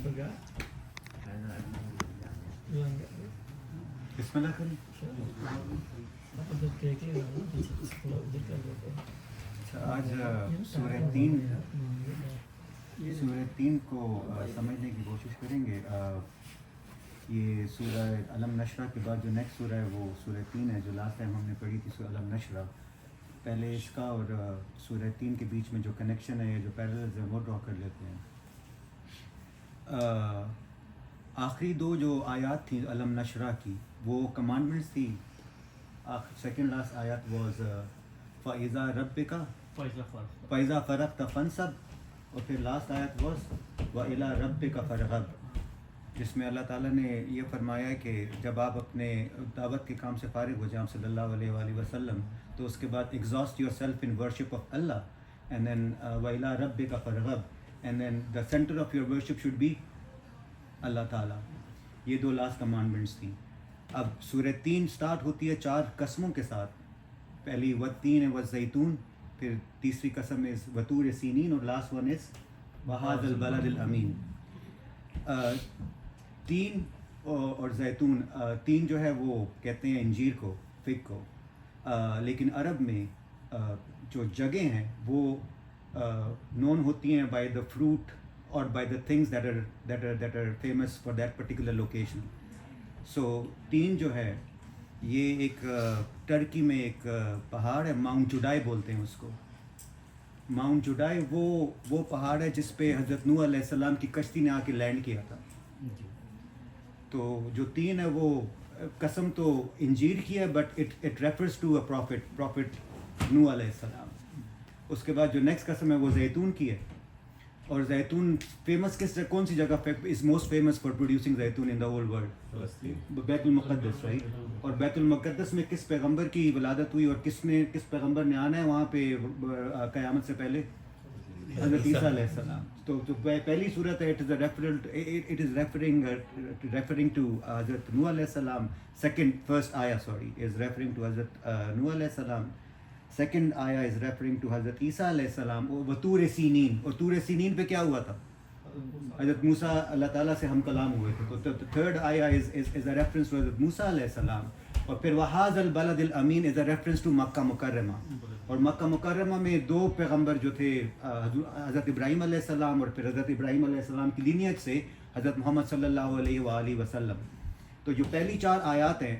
بسم اللہ کریں. آج سورہ 3 کو سمجھنے کی کوشش کریں گے. یہ سورہ علم نشرہ کے بعد جو نیکسٹ سورہ ہے وہ سورہ 3 ہے، جو لاسٹ ٹائم ہم نے پڑھی تھی سورہ علم نشرہ. پہلے اس کا اور سورہ 3 کے بیچ میں جو کنیکشن ہے، جو پیرللز ہیں وہ ڈرا کر لیتے ہیں. آخری دو جو آیات تھیں علم نشرہ کی وہ کمانڈمنٹس تھی. سیکنڈ لاسٹ آیات واز فَإِذَا رَبِّكَ فَإِذَا فَرَغْتَ فَانْصَبْ، اور پھر لاسٹ آیت واز وَإِلَىٰ رَبِّكَ فَارْغَب، جس میں اللہ تعالیٰ نے یہ فرمایا ہے کہ جب آپ اپنے دعوت کے کام سے فارغ ہو جائیں صلی اللہ علیہ وآلہ وسلم، تو اس کے بعد exhaust yourself in worship of Allah, and then وَإِلَىٰ رَبِّكَ فَارْغَب، and then the centre of your worship should be Allah تعالیٰ. یہ دو لاسٹ کمانڈمنٹس تھیں. اب سورہ 3 سٹارٹ ہوتی ہے 4 قسموں کے ساتھ. پہلی والتین ہے والزیتون، پھر تیسری قسم ہے وطور سینین، اور لاسٹ ون از وہذا البلد الامین. تین اور زیتون، تین جو ہے وہ کہتے ہیں انجیر کو، فگ کو، لیکن عرب میں جو جگہیں ہیں وہ نون ہوتی ہیں بائی دا فروٹ اور by the things that are famous for that particular location. So تین جو ہے یہ ایک ٹرکی میں ایک پہاڑ ہے، ماؤنٹ جوڈائی بولتے ہیں اس کو. ماؤنٹ جوڈائی وہ پہاڑ ہے جس پہ حضرت نوح علیہ السلام کی کشتی نے آ کے لینڈ کیا تھا. تو جو تین ہے وہ قسم تو انجیر کی ہے، but it refers to a prophet Nuh علیہ السلام. اس کے بعد جو نیکسٹ قسم ہے وہ زیتون کی ہے. اور زیتون فیمس کون سی جگہ is most famous for producing زیتون ان دا ہول ورلڈ؟ بیت المقدس، رائٹ. اور بیت المقدس میں کس پیغمبر کی ولادت ہوئی اور کس پیغمبر نے آنا ہے وہاں پہ قیامت سے پہلے؟ حضرت عیسیٰ علیہ السلام. تو پہلی صورت ہے اٹ از ریفرنگ ٹو حضرت نوح علیہ السلام. فرسٹ آیا از ریفرنگ ٹو حضرت نوح علیہ السلام. سیکنڈ آیا از ریفرنگ ٹو حضرت عیسیٰ علیہ السلام. اور طور سینین، اور طور سینین پہ کیا ہوا تھا؟ حضرت موسیٰ اللہ تعالیٰ سے ہم کلام ہوئے تھے. تو تھرڈ آیا از اے ریفرنس ٹو حضرت موسیٰ علیہ السلام. اور پھر وہذا البلد الامین از اے ریفرنس ٹو مکہ مکرمہ. اور مکہ مکرمہ میں دو پیغمبر جو تھے، حضرت ابراہیم علیہ السلام، اور پھر حضرت ابراہیم علیہ السلام کی لینیج سے حضرت محمد صلی اللہ علیہ وآلہ وسلم. تو جو پہلی 4 آیات ہیں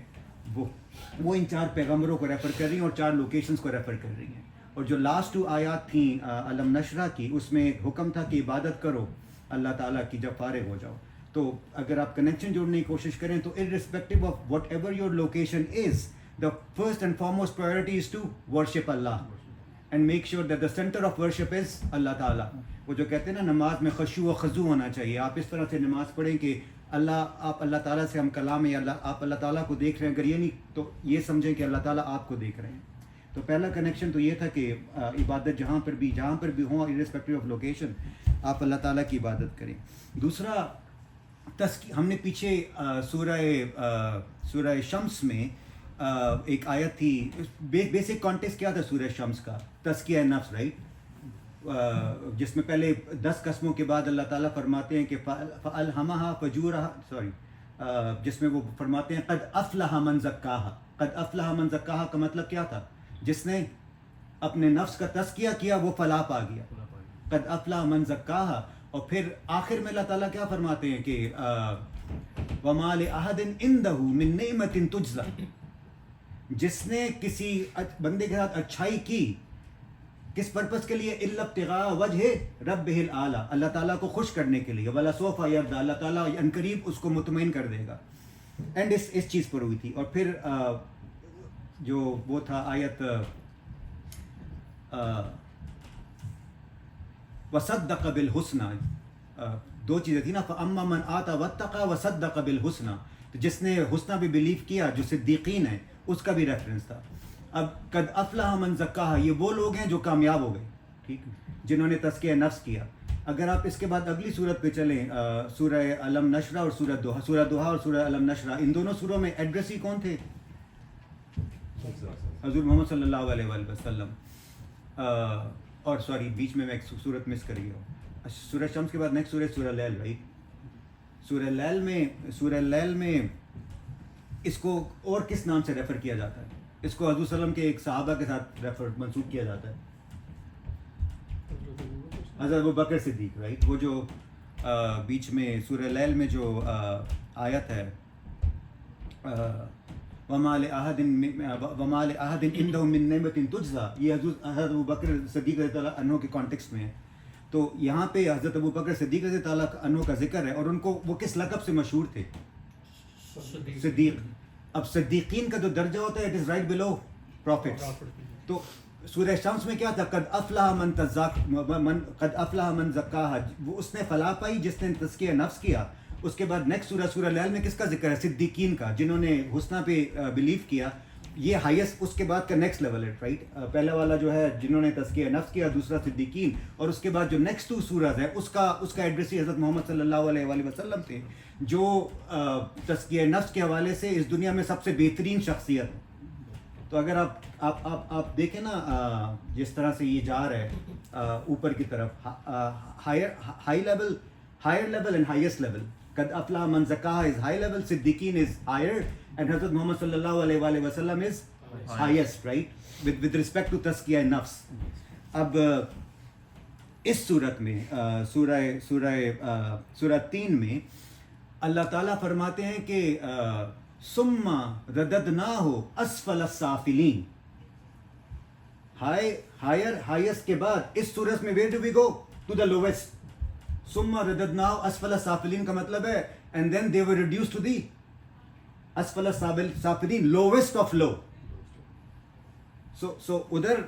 وہ ان 4 پیغمبروں کو ریفر کر رہی ہیں اور 4 لوکیشنز کو ریفر کر رہی ہیں. اور جو لاسٹ 2 آیات تھیں علم نشرہ کی، اس میں حکم تھا کہ عبادت کرو اللہ تعالیٰ کی جب فارغ ہو جاؤ. تو اگر آپ کنیکشن جوڑنے کی کوشش کریں تو irrespective of whatever your location is, the first and foremost priority is to worship Allah and make sure that the center of worship is اللہ تعالیٰ. وہ جو کہتے ہیں نا نماز میں خشوع و خضوع ہونا چاہیے. آپ اس طرح سے نماز پڑھیں کہ آپ اللہ تعالیٰ سے ہم کلام ہے، آپ اللہ تعالیٰ کو دیکھ رہے ہیں. اگر یہ نہیں تو یہ سمجھیں کہ اللہ تعالیٰ آپ کو دیکھ رہے ہیں. تو پہلا کنیکشن تو یہ تھا کہ عبادت جہاں پر بھی ہوں irrespective of location آپ اللہ تعالیٰ کی عبادت کریں. دوسرا ہم نے پیچھے سورہ شمس میں ایک آیت تھی. بیسک کانٹیکسٹ کیا تھا سورہ شمس کا؟ تزکیہ نفس، رائٹ. جس میں پہلے 10 قسموں کے بعد اللہ تعالیٰ فرماتے ہیں کہ فَأَلْهَمَهَا فَجُورَهَا، جس میں وہ فرماتے ہیں قَدْ أَفْلَحَ مَنْ زَكَّاهَا. قَدْ أَفْلَحَ مَنْ زَكَّاهَا کا مطلب کیا تھا؟ جس نے اپنے نفس کا تزکیہ کیا وہ فلاح پا گیا. قَدْ أَفْلَحَ مَنْ زَكَّاهَا. اور پھر آخر میں اللہ تعالیٰ کیا فرماتے ہیں کہ وَمَا لِأَحَدٍ عِنْدَهُ مِن نِعْمَةٍ تُجْزَى، جس نے کسی بندے کے ساتھ اچھائی کی کس پرپس کے لیے؟ إِلَّا ابْتِغَاءَ وَجْهِ رَبِّهِ الْأَعْلَىٰ، اللہ تعالیٰ کو خوش کرنے کے لیے. وَلَسَوْفَ يَرْضَىٰ، اللہ تعالیٰ عنقریب اس کو مطمئن کر دے گا. اینڈ اس چیز پر ہوئی تھی. اور پھر جو وہ تھا آیت وَصَدَّقَ بِالْحُسْنَىٰ، 2 چیزیں تھیں نا، فَأَمَّا مَنْ آتَىٰ وَاتَّقَىٰ وَصَدَّقَ بِالْحُسْنَىٰ. تو جس نے حسنہ بھی بلیو کیا، جو صدیقین ہیں، اس کا بھی ریفرنس تھا. اب قد افلح من زکاہا، یہ وہ لوگ ہیں جو کامیاب ہو گئے، ٹھیک، جنہوں نے تزکیہ نفس کیا. اگر آپ اس کے بعد اگلی صورت پہ چلیں، سورہ علم نشرہ اور سورہ دوحہ اور سورہ علم نشرہ، ان دونوں سوروں میں ایڈریسی کون تھے؟ حضور محمد صلی اللہ علیہ وآلہ وسلم. اور بیچ میں ایک صورت مس کر گیا ہوں. سورہ شمس کے بعد نیکسٹ سورہ لیل، رائٹ. سورہ لیل میں اس کو اور کس نام سے ریفر کیا جاتا ہے؟ اس کو حضور صلی اللہ علیہ وسلم کے ایک صحابہ کے ساتھ منسوب کیا جاتا ہے، حضرت ابو بکر صدیق، رائٹ؟ وہ جو بیچ میں سورہ لیل میں جو آیت ہے وَمَا لِأَحَدٍ عِندَهُ مِن نِعْمَةٍ تُجْزَىٰ، یہ حضرت ابو بکر صدیق رضی اللہ عنہ کے کانٹیکسٹ میں ہے. تو یہاں پہ حضرت ابو بکر صدیق رضی اللہ عنہ کا ذکر ہے، اور ان کو وہ کس لقب سے مشہور تھے؟ صدیق. اب صدیقین کا جو درجہ ہوتا ہے it is right below profits. تو سورہ شمس میں کیا تھا؟ قد افلح من زکاہا، وہ اس نے فلاح پائی جس نے تزکیہ نفس کیا. اس کے بعد نیکسٹ سورہ لیل میں کس کا ذکر ہے؟ صدیقین کا، جنہوں نے حسنہ پہ بلیو کیا. یہ ہائیسٹ اس کے بعد کا نیکسٹ لیول ہے، رائٹ؟ پہلا والا جو ہے جنہوں نے تزکیہ نفس کیا، دوسرا صدیقین، اور اس کے بعد جو نیکسٹ 2 سورت ہے اس کا ایڈریس حضرت محمد صلی اللہ علیہ وآلہ وسلم تھے، جو تزکیہ نفس کے حوالے سے اس دنیا میں سب سے بہترین شخصیت ہے. تو اگر آپ دیکھیں نا جس طرح سے یہ جا رہا ہے اوپر کی طرف، high level and highest level. قد افلح من زکاہا از ہائی لیول، صدیقین از ہائر، اینڈ حضرت محمد صلی اللہ علیہ وآلہ وسلم is highest, right? With respect to تزکیہ نفس. اب اس صورت میں سورہ 3 میں اللہ تعالیٰ فرماتے ہیں کہ ثم رددناہ اسفل السافلین. ہائیسٹ کے بعد اس صورت میں where do we go? to the lowest. ثم رددناہ اسفل السافلین کا مطلب ہے and then they were reduced to the اسفل السافلین، lowest of low. so ادھر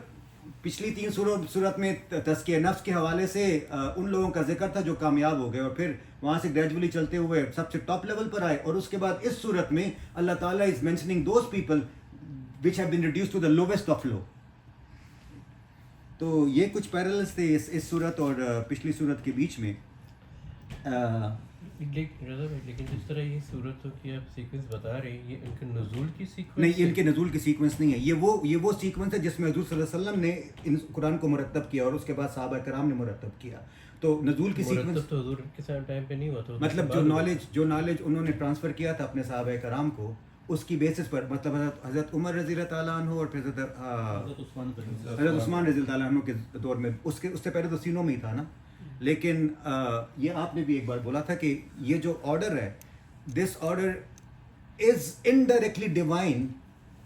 پچھلی 3 صورت میں تزکیہ نفس کے حوالے سے ان لوگوں کا ذکر تھا جو کامیاب ہو گئے، اور پھر وہاں سے گریجولی چلتے ہوئے سب سے ٹاپ لیول پر آئے. اور اس کے بعد اس صورت میں اللہ تعالیٰ is mentioning those people which have been reduce to the lowest of low. تو یہ کچھ پیرللز تھے اس صورت اور پچھلی صورت کے بیچ میں. لیکن جس طرح یہ صورتوں کی آپ سیکوینس بتا رہے ہیں، یہ ان کے نزول کی سیکوینس نہیں، ان کے نزول کی سیکوینس نہیں ہے. یہ وہ سیکوینس ہے جس میں حضور صلی اللہ علیہ وسلم نے ان قرآن کو مرتب کیا اور اس کے بعد صحابہ کرام نے مرتب کیا. تو نزول کی سیکوینس تو حضور کے ٹائم پہ نہیں ہوا تھا، مطلب جو نالج انہوں نے ٹرانسفر کیا تھا اپنے صحابہ کرام کو، اس کی بیسس پر، مطلب حضرت عمر رضی اللہ تعالیٰ عنہ اور پھر حضرت عثمان رضی اللہ تعالیٰ عنہ کے دور میں، اس سے پہلے تو سینوں میں ہی تھا نا. لیکن یہ آپ نے بھی ایک بار بولا تھا کہ یہ جو آرڈر ہے، this order is indirectly divine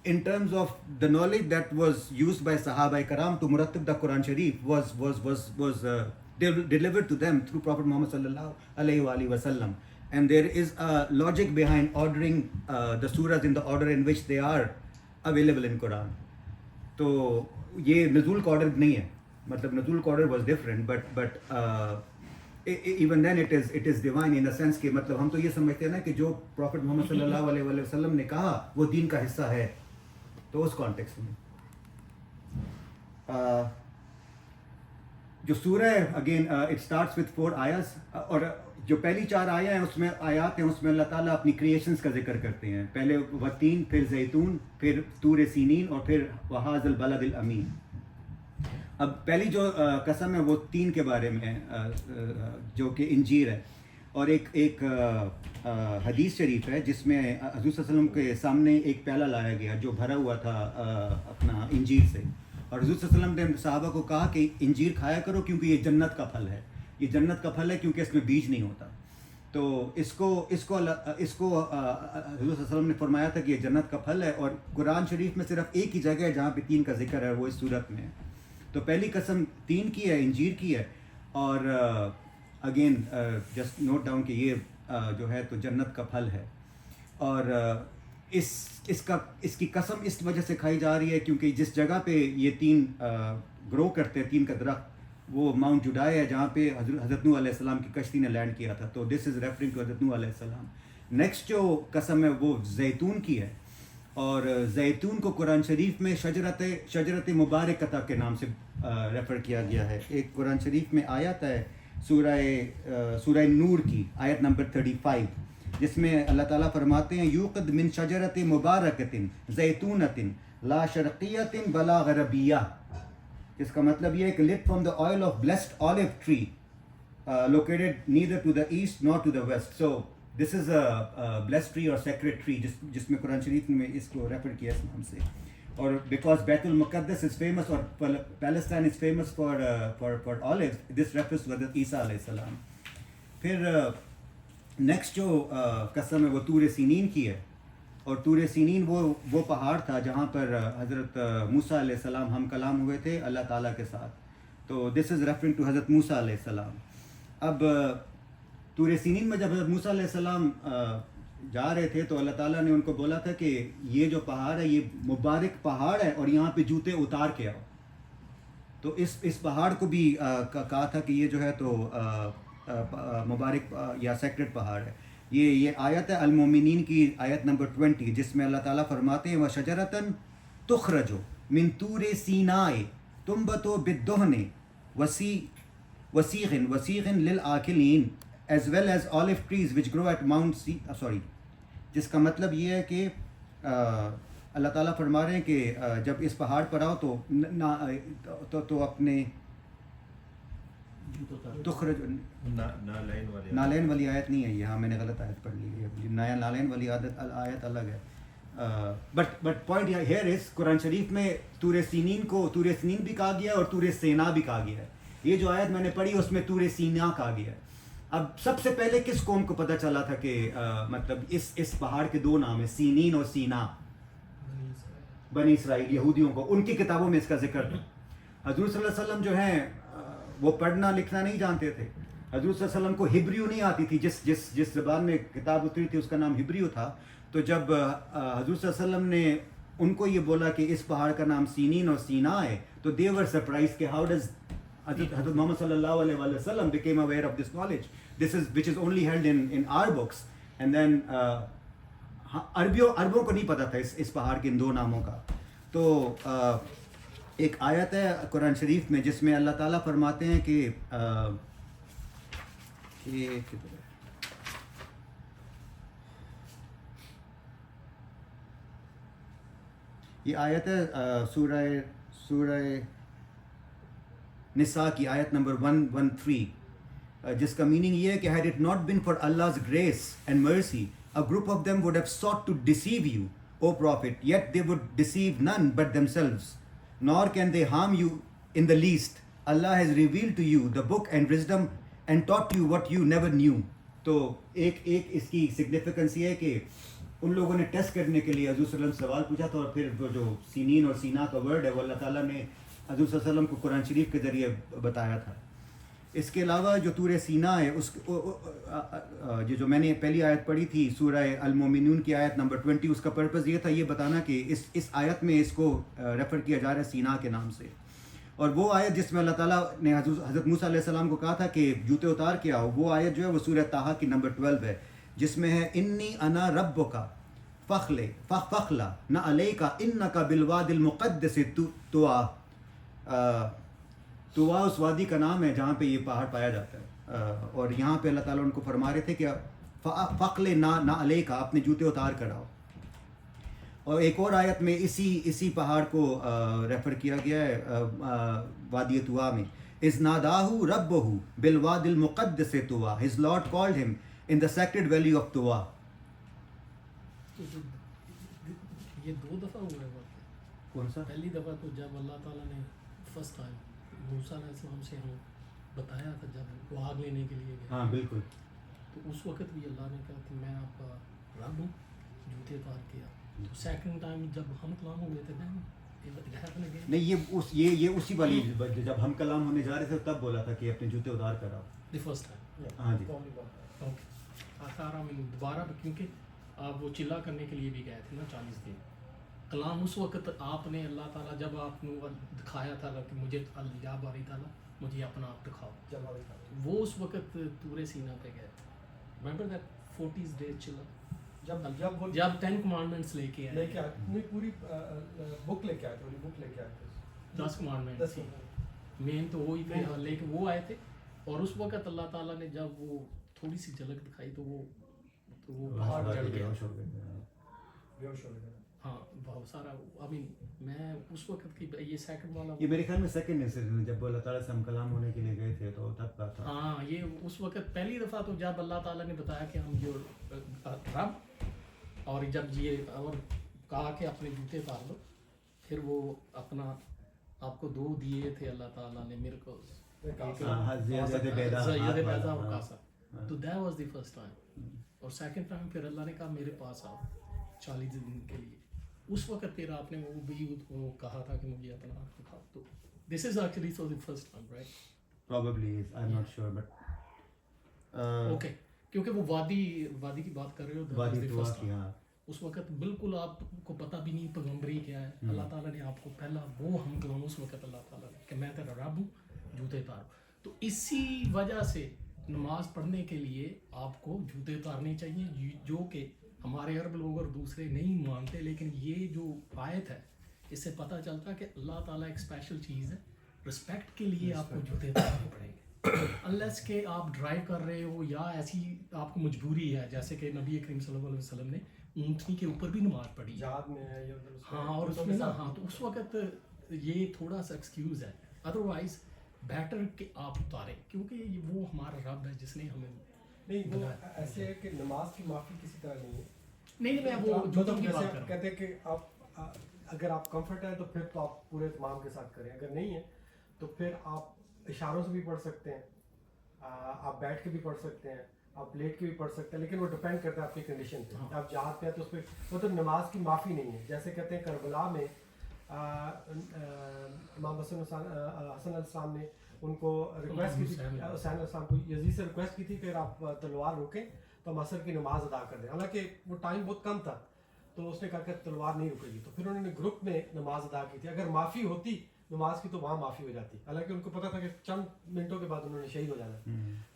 in terms of the knowledge that was used by Sahaba Karam to murattab the Quran Sharif was delivered to them through Prophet Muhammad sallallahu alaihi wasallam. And there is a logic behind ordering the surahs in the order in which they are available in Quran. تو یہ نزول کا order نہیں ہے، مطلب نزول کا order was different, but even then it is divine in a sense کہ مطلب ہم تو یہ سمجھتے ہیں نا کہ جو Prophet Muhammad sallallahu alaihi wasallam نے کہا وہ دین کا حصہ ہے. تو اس کانٹیکسٹ میں جو سورہ ہے اگین اٹ اسٹارٹس وتھ 4 آیاز، اور جو پہلی 4 آیات ہیں اس میں اللہ تعالیٰ اپنی کریشنز کا ذکر کرتے ہیں. پہلے وتین، پھر زیتون، پھر طور سینین، اور پھر وہاذ البلد الامین. اب پہلی جو قسم ہے وہ 3 کے بارے میں ہے جو کہ انجیر ہے. اور ایک حدیث شریف ہے جس میں حضور صلی اللہ علیہ وسلم کے سامنے ایک پیالہ لایا گیا جو بھرا ہوا تھا اپنا انجیر سے، اور حضور صلی اللہ علیہ وسلم نے صحابہ کو کہا کہ انجیر کھایا کرو کیونکہ یہ جنت کا پھل ہے. یہ جنت کا پھل ہے کیونکہ اس میں بیج نہیں ہوتا. تو اس کو حضور صلی اللہ علیہ وسلم نے فرمایا تھا کہ یہ جنت کا پھل ہے. اور قرآن شریف میں صرف ایک ہی جگہ ہے جہاں پہ 3 کا ذکر ہے، وہ اس صورت میں ہے. تو پہلی قسم 3 کی ہے، انجیر کی ہے. اور اگین جسٹ نوٹ ڈاؤن کہ یہ جو ہے تو جنت کا پھل ہے. اور اس کی قسم اس وجہ سے کھائی جا رہی ہے کیونکہ جس جگہ پہ یہ 3 گرو کرتے ہیں، 3 کا درخت، وہ ماؤنٹ جڈائے ہے جہاں پہ حضرت نوح علیہ السلام کی کشتی نے لینڈ کیا تھا. تو دس از ریفرنگ ٹو حضرت نوح علیہ السلام. نیکسٹ جو قسم ہے وہ زیتون کی ہے، اور زیتون کو قرآن شریف میں شجرت مبارکہ کے نام سے ریفر کیا گیا ہے. ایک قرآن شریف میں آیت ہے سورہ نور کی آیت نمبر 35، جس میں اللہ تعالیٰ فرماتے ہیں یوقد من شجرت مبارکۃ زیتونۃ لا شرقیۃ ولا غربیہ. اس کا مطلب یہ ہے کہ lit from the oil of blessed olive tree located neither to the east nor to the west. So this is a blessed tree اور سیکریٹ ٹری جس میں قرآن شریف میں اس کو ریفر کیا اس نام سے. اور بیکاز بیت المقدس از فیمس اور Palestine is famous for olives, this refers to حضرت عیسیٰ علیہ السلام. پھر نیکسٹ جو قسم ہے وہ طور سینین کی ہے, اور طور سینین وہ پہاڑ تھا جہاں پر حضرت موسیٰ علیہ السلام ہم کلام ہوئے تھے اللہ تعالیٰ کے ساتھ. تو دس از ریفرنگ ٹو حضرت موسیٰ علیہ السلام. اب طور سینین میں جب حضرت موسیٰ علیہ السلام جا رہے تھے تو اللہ تعالیٰ نے ان کو بولا تھا کہ یہ جو پہاڑ ہے یہ مبارک پہاڑ ہے اور یہاں پہ جوتے اتار کے آؤ. تو اس پہاڑ کو بھی کہا تھا کہ یہ جو ہے تو مبارک یا سیکرڈ پہاڑ ہے. یہ آیت ہے المومنین کی آیت نمبر 20 جس میں اللہ تعالیٰ فرماتے ہیں وَشَجَرَةً تُخْرَجُ مِن طُورِ سِینَاءَ تُنبَتُ بِالدُّهْنِ وَسِیغٍ لِلْآکِلِین as well as olive trees which grow at Mount جس کا مطلب یہ ہے کہ اللہ تعالیٰ فرما رہے ہیں کہ جب اس پہاڑ پر آؤ تو اپنے تخرج نالین والی آیت نہیں ہے یہ, ہاں میں نے غلط آیت پڑھ لی ہے, نیا نالین والی آیت الگ ہے. بٹ پوائنٹ ہیئر از قرآن شریف میں طور سینین کو طور سینین بھی کہا گیا ہے اور طور سینا بھی کہا گیا ہے. یہ جو آیت میں نے پڑھی اس میں طور سینا کہا گیا ہے. اب سب سے پہلے کس قوم کو پتہ چلا تھا کہ مطلب اس پہاڑ کے دو نام ہیں سینین اور سینا؟ بنی اسرائیل, یہودیوں کو. ان کی کتابوں میں اس کا ذکر تھا. حضور صلی اللہ علیہ وسلم جو ہیں وہ پڑھنا لکھنا نہیں جانتے تھے. حضور صلی اللہ علیہ وسلم کو ہبریو نہیں آتی تھی. جس زبان میں کتاب اتری تھی اس کا نام ہبریو تھا. تو جب حضور صلی اللہ علیہ وسلم نے ان کو یہ بولا کہ اس پہاڑ کا نام سینین اور سینا ہے تو they were surprised کہ how does حضرت محمد صلی اللہ علیہ وسلم became aware of this knowledge which is only held in our books. And then عربوں کو نہیں پتا تھا اس پہاڑ کے ان دو ناموں کا. تو ایک آیت ہے قرآن شریف میں جس میں اللہ تعالیٰ فرماتے ہیں کہ یہ آیت ہے سورہ نساء کی آیت نمبر 113 جس کا میننگ یہ ہے کہ had it not been for Allah's grace and mercy a group of them would have sought to deceive you, O Prophet, yet they would deceive none but themselves, nor can they harm you in the least. Allah has revealed to you the book and wisdom and taught you what you never knew. تو ایک اس کی significance یہ ہے کہ ان لوگوں نے test کرنے کے لیے حضور صلی اللہ علیہ وسلم سوال پوچھا تھا, اور پھر وہ جو سینین اور سینا کا ورڈ ہے وہ اللہ تعالیٰ نے حضور صلی اللہ علیہ وسلم کو قرآن شریف کے ذریعے بتایا تھا. اس کے علاوہ جو طور سینا ہے اس جو میں نے پہلی آیت پڑھی تھی سورہ المومنون کی آیت نمبر 20, اس کا پرپز یہ تھا یہ بتانا کہ اس آیت میں اس کو ریفر کیا جا رہا ہے سینا کے نام سے. اور وہ آیت جس میں اللہ تعالیٰ نے حضرت موسیٰ علیہ السلام کو کہا تھا کہ جوتے اتار کے آؤ, وہ آیت جو ہے وہ سورہ طٰہٰ کی نمبر 12 ہے جس میں ہے انی انا ربک فخلا نہ علیک انک بالوادی المقدس طویٰ. طویٰ اس وادی کا نام ہے جہاں پہ یہ پہاڑ پایا جاتا ہے, اور یہاں پہ اللہ تعالیٰ ان کو فرما رہے تھے کہ فخل نہ علیک, اپنے جوتے اتار کر آؤ. اور ایک اور آیت میں اسی پہاڑ کو ریفر کیا گیا ہے وادی طویٰ میں, اذ ناداہ ربہ بالوادی المقدس طویٰ, his Lord called him in the sacred valley of طویٰ. یہ 2 دفعہ ہوا ہے. کون سا؟ پہلی دفعہ تو جب اللہ تعالیٰ نے فرسٹ ٹائم موسیٰ علیہ السلام سے ہم بتایا تھا جب وہ آگ لینے کے لیے گئے. ہاں بالکل. تو اس وقت بھی اللہ نے کہا کہ میں آپ کا رب ہوں, جوتے اتار کے آ. تو سیکنڈ ٹائم جب ہم کلام ہوئے تھے نہیں, یہ اسی والی جب ہم کلام ہونے جا رہے تھے تب بولا تھا کہ اپنے جوتے اتار کر آؤ. دی فرسٹ ٹائم. ہاں جی. اوکے. دوبارہ کیونکہ آپ وہ چلا کرنے کے لیے بھی گئے تھے نا 40 دن. کلام اس وقت آپ نے اللہ تعالیٰ جب آپ نے دکھایا تھا کہ مجھے یا باری تعالیٰ مجھے اپنا آپ دکھاؤ, وہ اس وقت طور سینا پہ گئے. ریمبر دیٹ 40 days چلا جب 10 commandments لے کے آئے, پوری بک لے کے آئے تھے. بک لے کے آئے تھے 10 commandments مین تو وہی تھے, لے کے وہ آئے تھے. اور اس وقت اللہ تعالیٰ نے جب وہ تھوڑی سی جھلک دکھائی تو وہ پہاڑ جڑ گیا. ہاں بہت سارا I mean میں اس وقت کی یہ سیکنڈ والا یہ میرے خیال میں سیکنڈ انسیڈنٹ جب وہ اللہ تعالیٰ سے ہم کلام ہونے کے لیے گئے تھے تو تب کا تھا. ہاں یہ اس وقت پہلی دفعہ تو جب اللہ تعالیٰ نے بتایا کہ ہم جو رب اور جب یہ اور کہا کہ اپنے جوتے اتار لو پھر وہ اپنا آپ کو 2 دیے تھے اللہ تعالیٰ نے میرے کو زید بیضا اور کاسا تو that was the first time اور سیکنڈ ٹائم پھر اللہ نے کہا میرے پاس آؤ 40 دن کے لیے اس وقت پھر آپ نے وہ بھی وہ کہا تھا کہ مجھے اپنا ہاتھ دکھاؤ تو this is actually so the first time right probably is I'm not sure but okay کیونکہ وہ وادی کی بات کر رہے ہو وادی طوا کی. ہاں اس وقت بالکل آپ کو پتہ بھی نہیں پیغمبری کیا ہے اللہ تعالیٰ نے آپ کو پہلا وہ ہم کلام اس وقت اللہ تعالیٰ نے کہ میں تیرا رب ہوں جوتے اتار. تو اسی وجہ سے نماز پڑھنے کے لیے آپ کو جوتے اتارنے چاہیے جو کہ ہمارے عرب لوگ اور دوسرے نہیں مانتے لیکن یہ جو آیت ہے اس سے پتہ چلتا ہے کہ اللہ تعالیٰ ایک اسپیشل چیز ہے رسپیکٹ کے لیے آپ کو جوتے اتارنے پڑیں گے انلیس کہ آپ ڈرائیو کر رہے ہو یا ایسی آپ کو مجبوری ہے جیسے کہ نبی کریم صلی اللہ علیہ وسلم نے اونٹنی کے اوپر بھی نماز پڑھی جہاد میں ہے ہاں اور اس میں نا ہاں تو اس وقت یہ تھوڑا سا ایکسکیوز ہے ادروائز بیٹر کہ آپ اتاریں کیونکہ وہ ہمارا رب ہے جس نے ہمیں نہیں وہ ایسے ہے کہ نماز کی معافی کسی طرح نہیں ہے. نہیں میں وہ جوتوں کی بات کر رہا ہوں. کہتے ہیں کہ آپ اگر آپ کمفرٹ ہے تو پھر تو آپ پورے اہتمام کے ساتھ کریں, اگر نہیں ہے تو پھر آپ اشاروں سے بھی پڑھ سکتے ہیں, آپ بیٹھ کے بھی پڑھ سکتے ہیں, آپ لیٹ کے بھی پڑھ سکتے ہیں, لیکن وہ ڈپینڈ کرتا ہے آپ کی کنڈیشن پہ. آپ جہاد پہ ہیں تو اس پہ مطلب نماز کی معافی نہیں ہے. جیسے کہتے ہیں کربلا میں امام حسن علیہ السلام نے ان کو ریکویسٹ کی تھی, حسین علیہ السلام کو یزید سے ریکویسٹ کی تھی کہ آپ تلوار روکیں تو ہم عصر کی نماز ادا کر دیں. حالانکہ وہ ٹائم بہت کم تھا تو اس نے کہا کہ تلوار نہیں رکے گی, تو پھر انہوں نے گروپ میں نماز ادا کی تھی. اگر معافی ہوتی نماز کی تو وہاں معافی ہو جاتی, حالانکہ ان کو پتا تھا کہ چند منٹوں کے بعد انہوں نے شہید ہو جانا.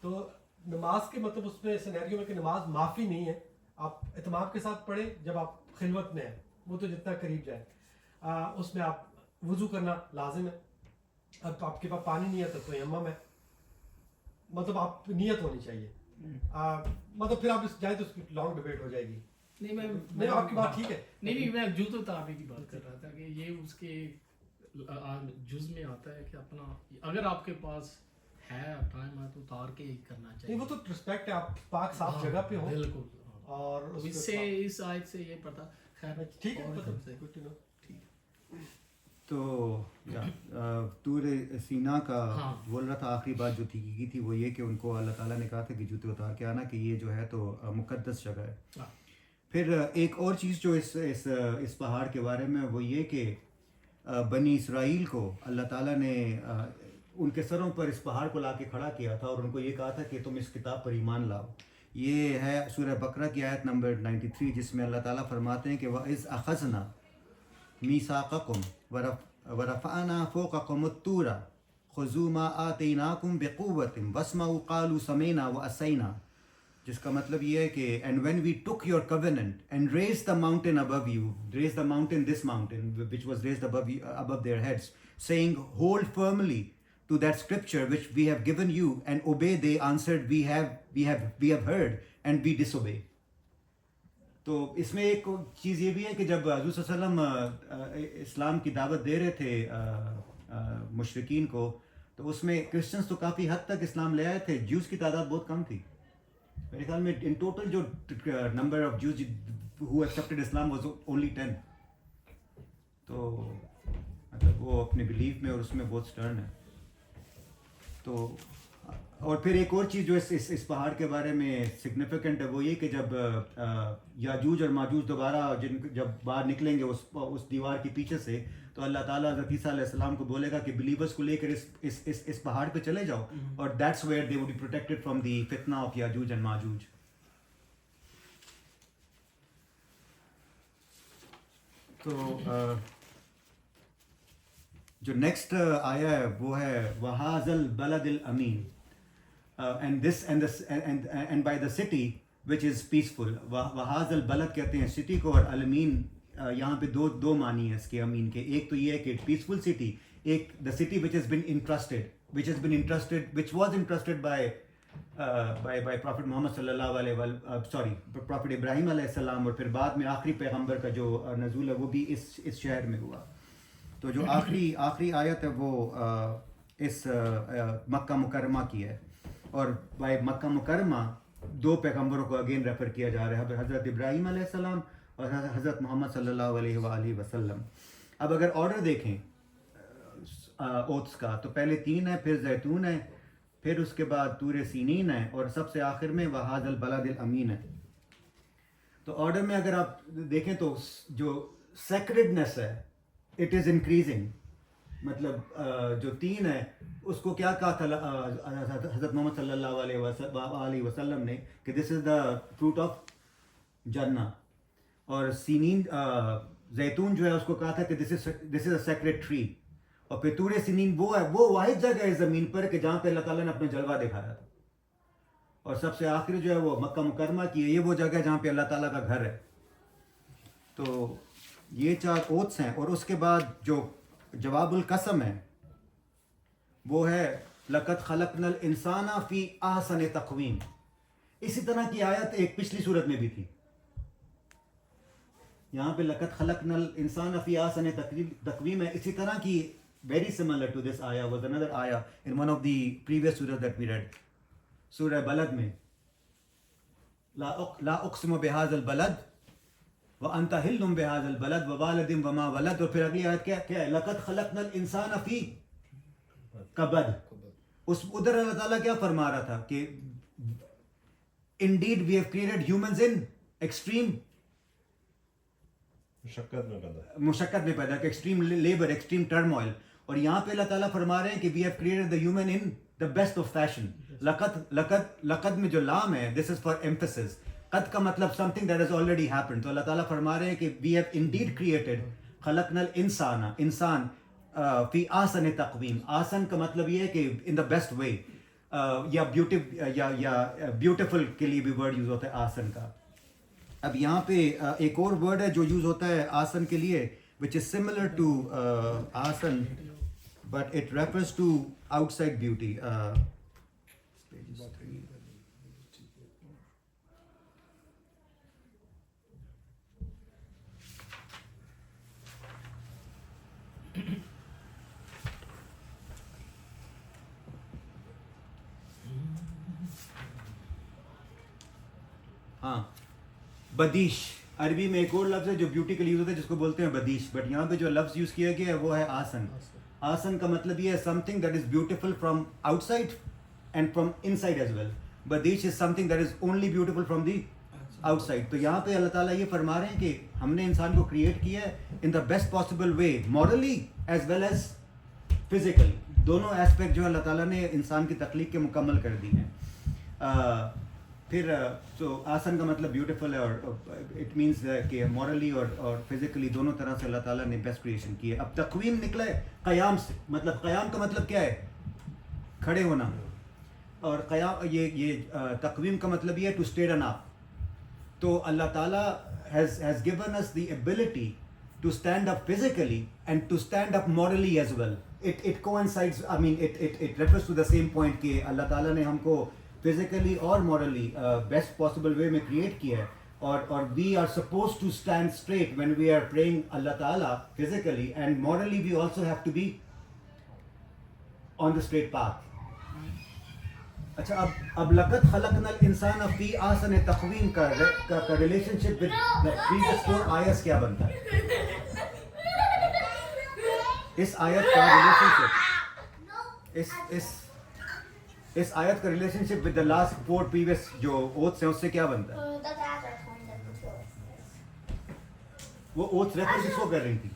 تو نماز کے مطلب اس میں سینیریو میں کہ نماز معافی نہیں ہے, آپ اہتمام کے ساتھ پڑھیں جب آپ خلوت میں ہیں, وہ تو جتنا قریب جائے. اس میں آپ وضو کرنا لازم ہے. اب آپ کے پاس پانی نہیں ہے تو تیمم ہے, مطلب آپ نیت ہونی چاہیے. مطلب پھر آپ جائیں تو اس کی لانگ ڈبیٹ ہو جائے گی. نہیں آپ کی بات ٹھیک ہے. نہیں میں جوتے اتارنے کی بات کر رہا تھا کہ یہ اس کے جز میں آتا ہے کہ اپنا اگر آپ کے پاس ہے ٹائم ہے تو اتار کے ہی کرنا چاہیے. نہیں وہ تو رسپیکٹ ہے, آپ پاک صاف جگہ پہ ہوں. بالکل. اور اس سے اس آیت سے یہ پتا خیر ٹھیک ہے. تو طور سینا کا بول رہا تھا آخری بات جو کی تھی وہ یہ کہ ان کو اللہ تعالیٰ نے کہا تھا کہ جوتے اتار کے آنا کہ یہ جو ہے تو مقدس جگہ ہے. پھر ایک اور چیز جو اس پہاڑ کے بارے میں وہ یہ کہ بنی اسرائیل کو اللہ تعالیٰ نے ان کے سروں پر اس پہاڑ کو لا کے کھڑا کیا تھا اور ان کو یہ کہا تھا کہ تم اس کتاب پر ایمان لاؤ. یہ ہے سورہ بقرہ کی آیت نمبر 93 جس میں اللہ تعالیٰ فرماتے ہیں کہ وَإِذْ أَخَذْنَا مِيثَاقَكُمْ وَرَفَعْنَا فَوْقَكُمُ الطُّورَ خُذُوا مَا آتَيْنَاكُمْ بِقُوَّةٍ وَاسْمَعُوا قَالُوا سَمِعْنَا وَعَصَيْنَا, جس کا مطلب یہ ہے کہ and when we took your covenant and raised the mountain above you, raised the mountain, this mountain which was raised above their heads, saying hold firmly to that scripture which we have given you and obey, they answered we have heard and we disobey. تو اس میں ایک چیز یہ بھی ہے کہ جب حضور صلی اللہ علیہ وسلم اسلام کی دعوت دے رہے تھے مشرکین کو تو اس میں کرسچنس تو کافی حد تک اسلام لے آئے تھے, جوز کی تعداد بہت کم تھی. میرے خیال میں ان ٹوٹل جو number of Jews who accepted اسلام واز اونلی 10. تو مطلب وہ اپنے بلیف میں اور اس میں بہت سٹرن ہے. تو اور پھر ایک اور چیز جو اس پہاڑ کے بارے میں سگنیفیکنٹ ہے وہ یہ کہ جب یاجوج اور ماجوج دوبارہ جب باہر نکلیں گے اس دیوار کے پیچھے سے تو اللہ تعالیٰ حضرت عیسیٰ علیہ السلام کو بولے گا کہ بلیورس کو لے کر اس پہاڑ پہ چلے جاؤ اور that's where they would be protected from the فتنہ آف یاجوج اینڈ ماجوج. تو جو نیکسٹ آیا ہے وہ ہے وَهَذَا الْبَلَدِ الْأَمِينَ and by the city which is peaceful. وَهَذَا الْبَلَدْ کہتے ہیں سٹی کو, اور الامین یہاں پہ دو معنی ہے اس کے امین کے. ایک تو یہ ہے کہ پیسفل سٹی, ایک the city which has been entrusted which was entrusted by by Prophet Muhammad sallallahu alaihi Prophet Ibrahim علیہ السلام, اور پھر بعد میں آخری پیغمبر کا جو نزول ہے وہ بھی اس شہر میں ہوا. تو جو آخری آیت ہے وہ اس مکہ مکرمہ کی ہے, اور بائی مکہ مکرمہ 2 پیغمبروں کو اگین ریفر کیا جا رہا ہے, حضرت ابراہیم علیہ السلام اور حضرت محمد صلی اللہ علیہ وآلہ وسلم. اب اگر آرڈر دیکھیں اوتس کا, تو پہلے 3 ہے, پھر زیتون ہے, پھر اس کے بعد طور سینین ہے, اور سب سے آخر میں وہذا البلد الامین ہے. تو آرڈر میں اگر آپ دیکھیں تو جو سیکرڈنس ہے اٹ از انکریزنگ. مطلب جو 3 ہے اس کو کیا کہا تھا حضرت محمد صلی اللہ علیہ وسلم نے کہ دس از دا فروٹ آف جنہ, اور سینین زیتون جو ہے اس کو کہا تھا کہ دس از اے سیکرڈ ٹری, اور پھر طور سینین وہ ہے, وہ واحد جگہ ہے زمین پر کہ جہاں پہ اللہ تعالیٰ نے اپنا جلوہ دکھایا تھا, اور سب سے آخری جو ہے وہ مکہ مکرمہ کی ہے, یہ وہ جگہ ہے جہاں پہ اللہ تعالیٰ کا گھر ہے. تو یہ 4 اوتس ہیں, اور اس کے بعد جو جواب القسم ہے وہ ہے لقد خلقنا الانسان فی احسن تقویم. اسی طرح کی آیت ایک پچھلی صورت میں بھی تھی. یہاں پہ لقد خلقنا الانسان فی احسن تقویم ہے, اسی طرح کی very similar to this ayah was another ayah in one of the previous surahs that we read, surah balad mein la uqsimu bihadha albalad wa anta hillum bihadha albalad wa waladin wa ma walad. اور پھر اگلی آیت کیا ہے, لقد خلقنا الانسان فی کبد. اس ادھر اللہ تعالیٰ کیا فرما رہا تھا کہ indeed we have created humans in extreme مشقت میں پیدا کہ ایکسٹریم لیبر, ایکسٹریم ٹرموائل. اور یہاں پہ اللہ تعالیٰ فرما رہے ہیں کہ we have created the human in the best of fashion. لقد میں جو لام ہے دس از فار ایمفسس. قد کا مطلب some thing that has already happened. تو اللہ تعالیٰ فرما رہے ہیں کہ وی ہیو انڈیڈ کریٹڈ خلقنا الانسان, انسان فی احسن تقویم. آسن کا مطلب یہ ہے کہ ان دا بیسٹ وے, یا بیوٹیفل کے لیے بھی ورڈ یوز ہوتا ہے آسن کا. اب یہاں پہ ایک اور ورڈ ہے جو یوز ہوتا ہے آسن کے لیے which is similar to آسن but it refers to outside beauty. ہاں, بدیش عربی میں ایک اور لفظ ہے جو بیوٹی کے لیے یوز ہوتا ہے جس کو بولتے ہیں بدیش, بٹ یہاں پہ جو لفظ یوز کیا گیا ہے وہ ہے آسن. آسن کا مطلب یہ ہے something that is beautiful from outside and from inside as well. بدیش is something that is only beautiful from the outside. تو یہاں پہ اللہ تعالیٰ یہ فرما رہے ہیں کہ ہم نے انسان کو کریٹ کیا ہے in the best possible way, morally as well as physical. دونوں ایسپیکٹ جو اللہ تعالیٰ نے انسان کی تخلیق کے مکمل کر دی ہیں. پھر تو آسن کا مطلب بیوٹیفل ہے, اور اٹ مینس کہ مورلی اور فزیکلی دونوں طرح سے اللہ تعالیٰ نے بیسٹ کریشن کی ہے. اب تقویم نکلا ہے قیام سے, مطلب قیام کا مطلب کیا ہے, کھڑے ہونا, اور قیام یہ تقویم کا مطلب یہ ہے ٹو اسٹیڈن اپ. تو اللہ تعالیٰ has given us the ability to stand up physically and to stand up morally as well. It coincides, I mean it refers to the same point کہ اللہ تعالیٰ نے ہم کو physically اور morally best possible way میں create کیا ہے, اور we are supposed to stand straight when we are praying اللہ تعالیٰ physically, and morally we also have to be on the straight path. اچھا, اب لقد خلقنا الانسان فی احسن تقویم کا relation ship with the previous 4 آیتس کیا بنتا ہے؟ اس آیت کا ریلیشن شپ اس آیت کا relation ship with the last 4 previous جو اوتھس ہیں اس سے کیا بنتا ہے؟ وہ اوتھس ریفر کس کو کر رہی تھی؟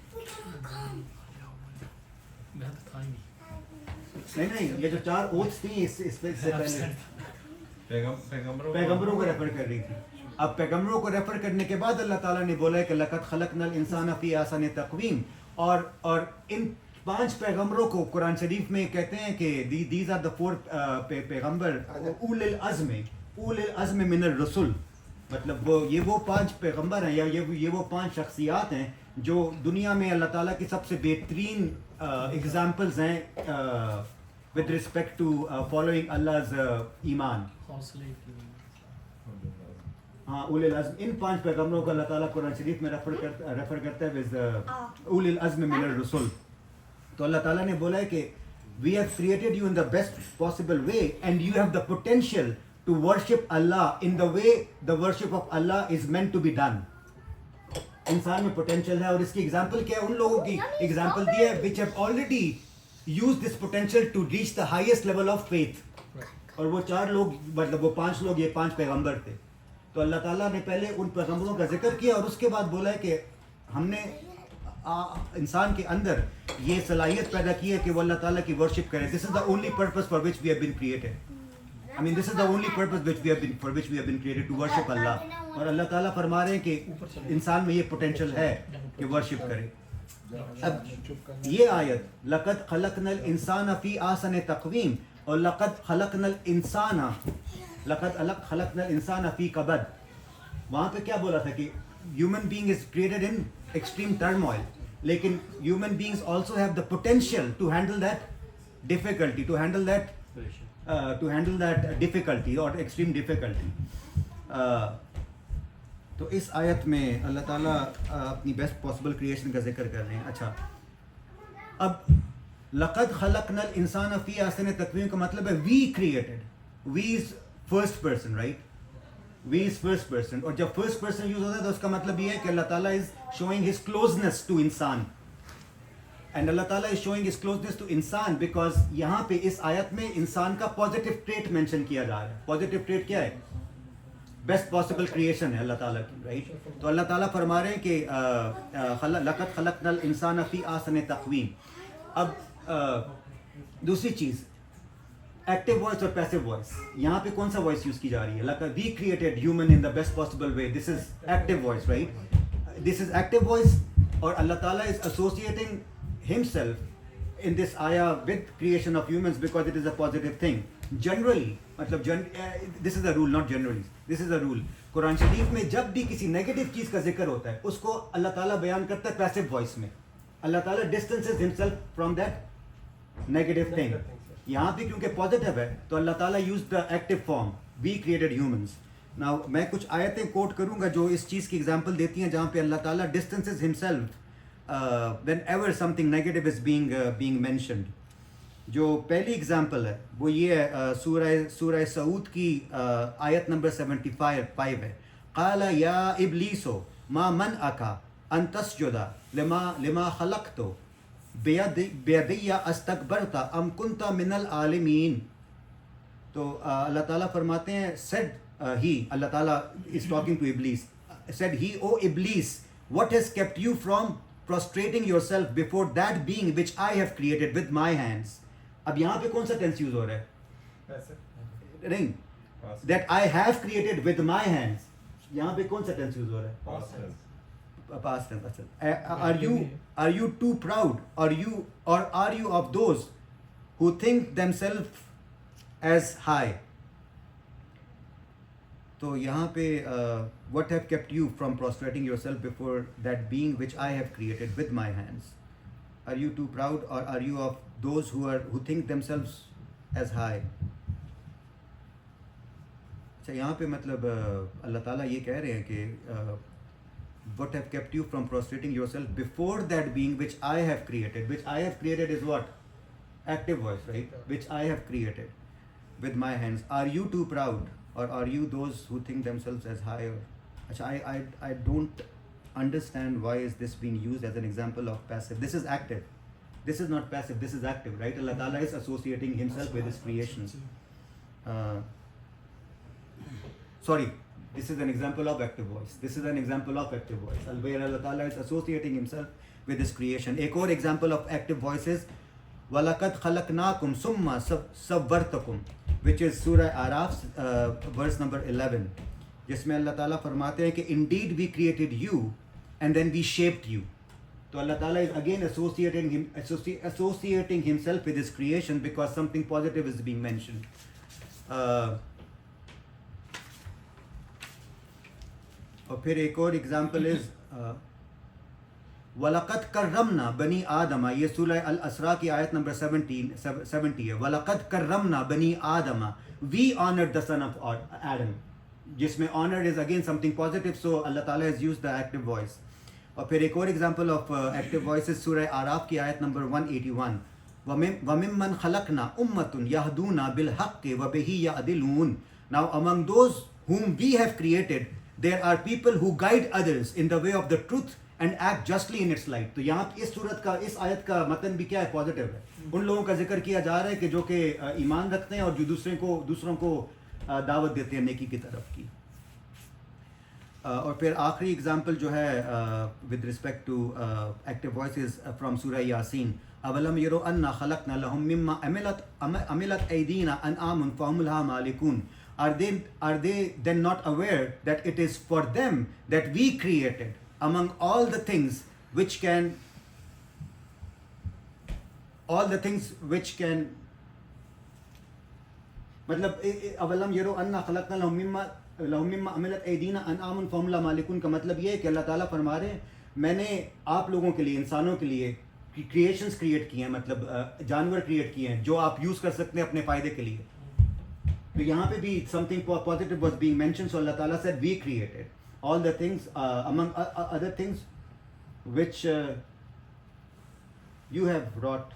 نہیں, یہ جو 4 اوتھس تھیں اس سے پہلے پیغمبروں کو ریفر کر رہی تھی. اب پیغمبروں کو ریفر کرنے کے بعد اللہ تعالیٰ نے بولا ہے کہ لقد خلقنا الانسان فی احسن تقویم, اور ان 5 پیغمبروں کو قرآن شریف میں کہتے ہیں کہ دیز آر دا 4 پیغمبر اول العزم من الرسل. مطلب وہ 5 پیغمبر ہیں, یا یہ وہ 5 شخصیات ہیں جو دنیا میں اللہ تعالیٰ کی سب سے بہترین ایگزامپلز ہیں with respect to following Allah's iman. حوصلے کی ہاں اول العزم, ان 5 پیغمبروں کو اللہ تعالیٰ قرآن شریف میں ریفر کرتا ہے with اول العزم من الرسل. تو اللہ تعالیٰ نے بولا ہے کہ we have created you in the best possible way and you have the potential to worship Allah in the way the worship of Allah is meant to be done. انسان میں پوٹینشیل ہے, اور اس کی ایگزامپل کیا ہے؟ ان لوگوں کی example دی ہے which have already used this potential to reach the highest level of faith. اور وہ 4 لوگ, مطلب وہ 5 لوگ, یہ 5 پیغمبر تھے. تو اللہ تعالیٰ نے پہلے ان پیغمبروں کا ذکر کیا اور اس کے بعد بولا ہے کہ ہم نے انسان کے اندر یہ صلاحیت پیدا کی ہے کہ وہ اللہ تعالیٰ کی ورشپ کرے. This is the only purpose for which we have been created. I mean this is the only purpose for which we have been created, to worship Allah. اور اللہ تعالیٰ فرما رہے ہیں کہ انسان میں یہ پوٹینشیل ہے کہ ورشپ کرے. اب یہ آیت لقد خلقنا الانسان فی احسن تقویم اور لقد خلقنا الانسان فی کبد, وہاں پہ کیا بولا تھا کہ human being is created in extreme turmoil, لیکن human beings also have the potential to handle that difficulty, to handle that difficulty or extreme difficulty. تو اس آیت میں اللہ تعالیٰ اپنی بیسٹ پاسبل کریشن کا ذکر کر رہے ہیں. اچھا, اب لقد خلقنا الانسان فی احسن تقویم کا مطلب ہے we created. We is first person, right? We is first person, اور جب فرسٹ پرسن یوز ہوتا ہے تو اس کا مطلب یہ ہے کہ اللہ تعالیٰ از شوئنگ ہز کلوزنس ٹو انسان. اینڈ اللہ تعالیٰ از شوئنگ ہز کلوزنس ٹو انسان بیکاز یہاں پہ اس آیت میں انسان کا پازیٹیو ٹریٹ مینشن کیا جا رہا ہے. پازیٹیو ٹریٹ کیا ہے؟ بیسٹ پاسبل کریشن ہے اللہ تعالیٰ کی, رائٹ؟ تو اللہ تعالیٰ فرما رہے ہیں کہ لقد خلقنا الانسان فی احسن تقویم. اب دوسری چیز, ایکٹیو وائس اور پیسو وائس, یہاں پہ کون سا وائس یوز کی جا رہی ہے؟ لقد we created human in the best possible way, this is active voice, right? This is active voice, اور اللہ تعالیٰ is associating himself in this ayah with creation of humans because it is a positive thing. Generally, مطلب this is a rule, not generally, this is a rule. قرآن شریف میں جب بھی کسی negative چیز کا ذکر ہوتا ہے اس کو اللہ تعالیٰ بیان کرتا ہے پیسو وائس میں. اللہ تعالیٰ distances himself from that negative thing. یہاں پہ کیونکہ پازیٹیو ہے تو اللہ تعالیٰ used the active form, we created humans. Now میں کچھ آیتیں کوٹ کروں گا جو اس چیز کی ایگزامپل دیتی ہیں جہاں پہ اللہ تعالیٰ distances himself whenever something negative is being mentioned. جو پہلی ایگزامپل ہے وہ یہ ہے سورہ سعود کی آیت نمبر 75 ہے. قال یا ابلیس ما منعک ان تسجد لما خلقت بیدی استکبرت ام کنت من العالمین. تو اللہ تعالیٰ فرماتے ہیں said he, اللہ تعالیٰ is talking to Iblis, said he, O Iblis, what has kept you from prostrating yourself before that being which I have created with my hands. اب یہاں پہ کون سا ٹینس یوز ہو رہا ہے؟ نہیں, that I have created with my hands. یہاں پہ کون سا ٹینس یوز ہو رہا ہے؟ past tense. اچھا, are you too proud or are you of those who think themselves as high. تو یہاں پہ what have kept you from prostrating yourself before that being which I have created with my hands. Are you too proud or are you of those who think themselves as high. اچھا, یہاں پہ مطلب اللہ تعالیٰ یہ کہہ رہے ہیں کہ what have kept you from prostrating yourself before that being which I have created. Which I have created is what? Active voice, right? Which I have created with my hands. Are you too proud or are you those who think themselves as high? Achha, I don't understand why is this being used as an example of passive. This is active. This is not passive, this is active, right? Allah Ta'ala is associating himself with his creation. Sorry, this is an example of active voice. This is an example of active voice. Where Allah Ta'ala is associating himself with his creation. Ek aur example of active voice is وَلَقَدْ خَلَقْنَاكُمْ ثُمَّ صَوَّرْتَكُمْ, which is Surah Araf, verse number 11, جس میں اللہ تعالیٰ فرماتے ہیں کہ indeed we created you and then we shaped you. تو اللہ تعالیٰ is again associating himself with his creation because something positive is being mentioned. اور پھر ایک اور ایگزامپل از وَلَقَدْ كَرَّمْنَا بَنِي آدَمَ, یہ سورہ الاسراء کی آیت نمبر 70 ہے. وَلَقَدْ كَرَّمْنَا بَنِي آدَمَ, we honored the son of Adam, جس میں honored is again something positive, so اللہ تعالیٰ has used the active voice. اور پھر ایک اور ایگزامپل آف ایکٹیو وائسز سورہ آراف کی آیت number 181, وَمِمَّنْ خَلَقْنَا أُمَّةٌ يَهْدُونَ بِالْحَقِّ وَبِهِ يَعْدِلُونَ. Now among those whom we have created, there are people who guide others in the way of the truth and act justly in its light. تو یہاں اس صورت کا, اس آیت کا متن بھی کیا ہے, پازیٹیو ہے. ان لوگوں کا ذکر کیا جا رہا ہے کہ جو کہ ایمان رکھتے ہیں اور جو دوسروں کو دعوت دیتے ہیں نیکی کی طرف کی. اور پھر آخری اگزامپل جو ہے with respect to active voices from سورہ یاسین, اولم یروا انا خلقنا لهم مما عملت ایدینا انعام فهم لها مالکون. Are they then not aware that it is for them that we created among all the things which can مطلب اولم یروا انا خلقنا لهم مما عملت ایدینا انعام فهم لها مالکون کا مطلب یہ ہے کہ اللہ تعالیٰ فرما رہے ہیں میں نے آپ لوگوں کے لیے, انسانوں کے لیے کریشنز کریٹ کیے ہیں, مطلب جانور کریٹ کیے ہیں جو آپ یوز کر سکتے ہیں اپنے فائدے کے لیے. تو یہاں پہ بھی something positive was being mentioned, so اللہ تعالیٰ said we created all the things among other things which you have brought,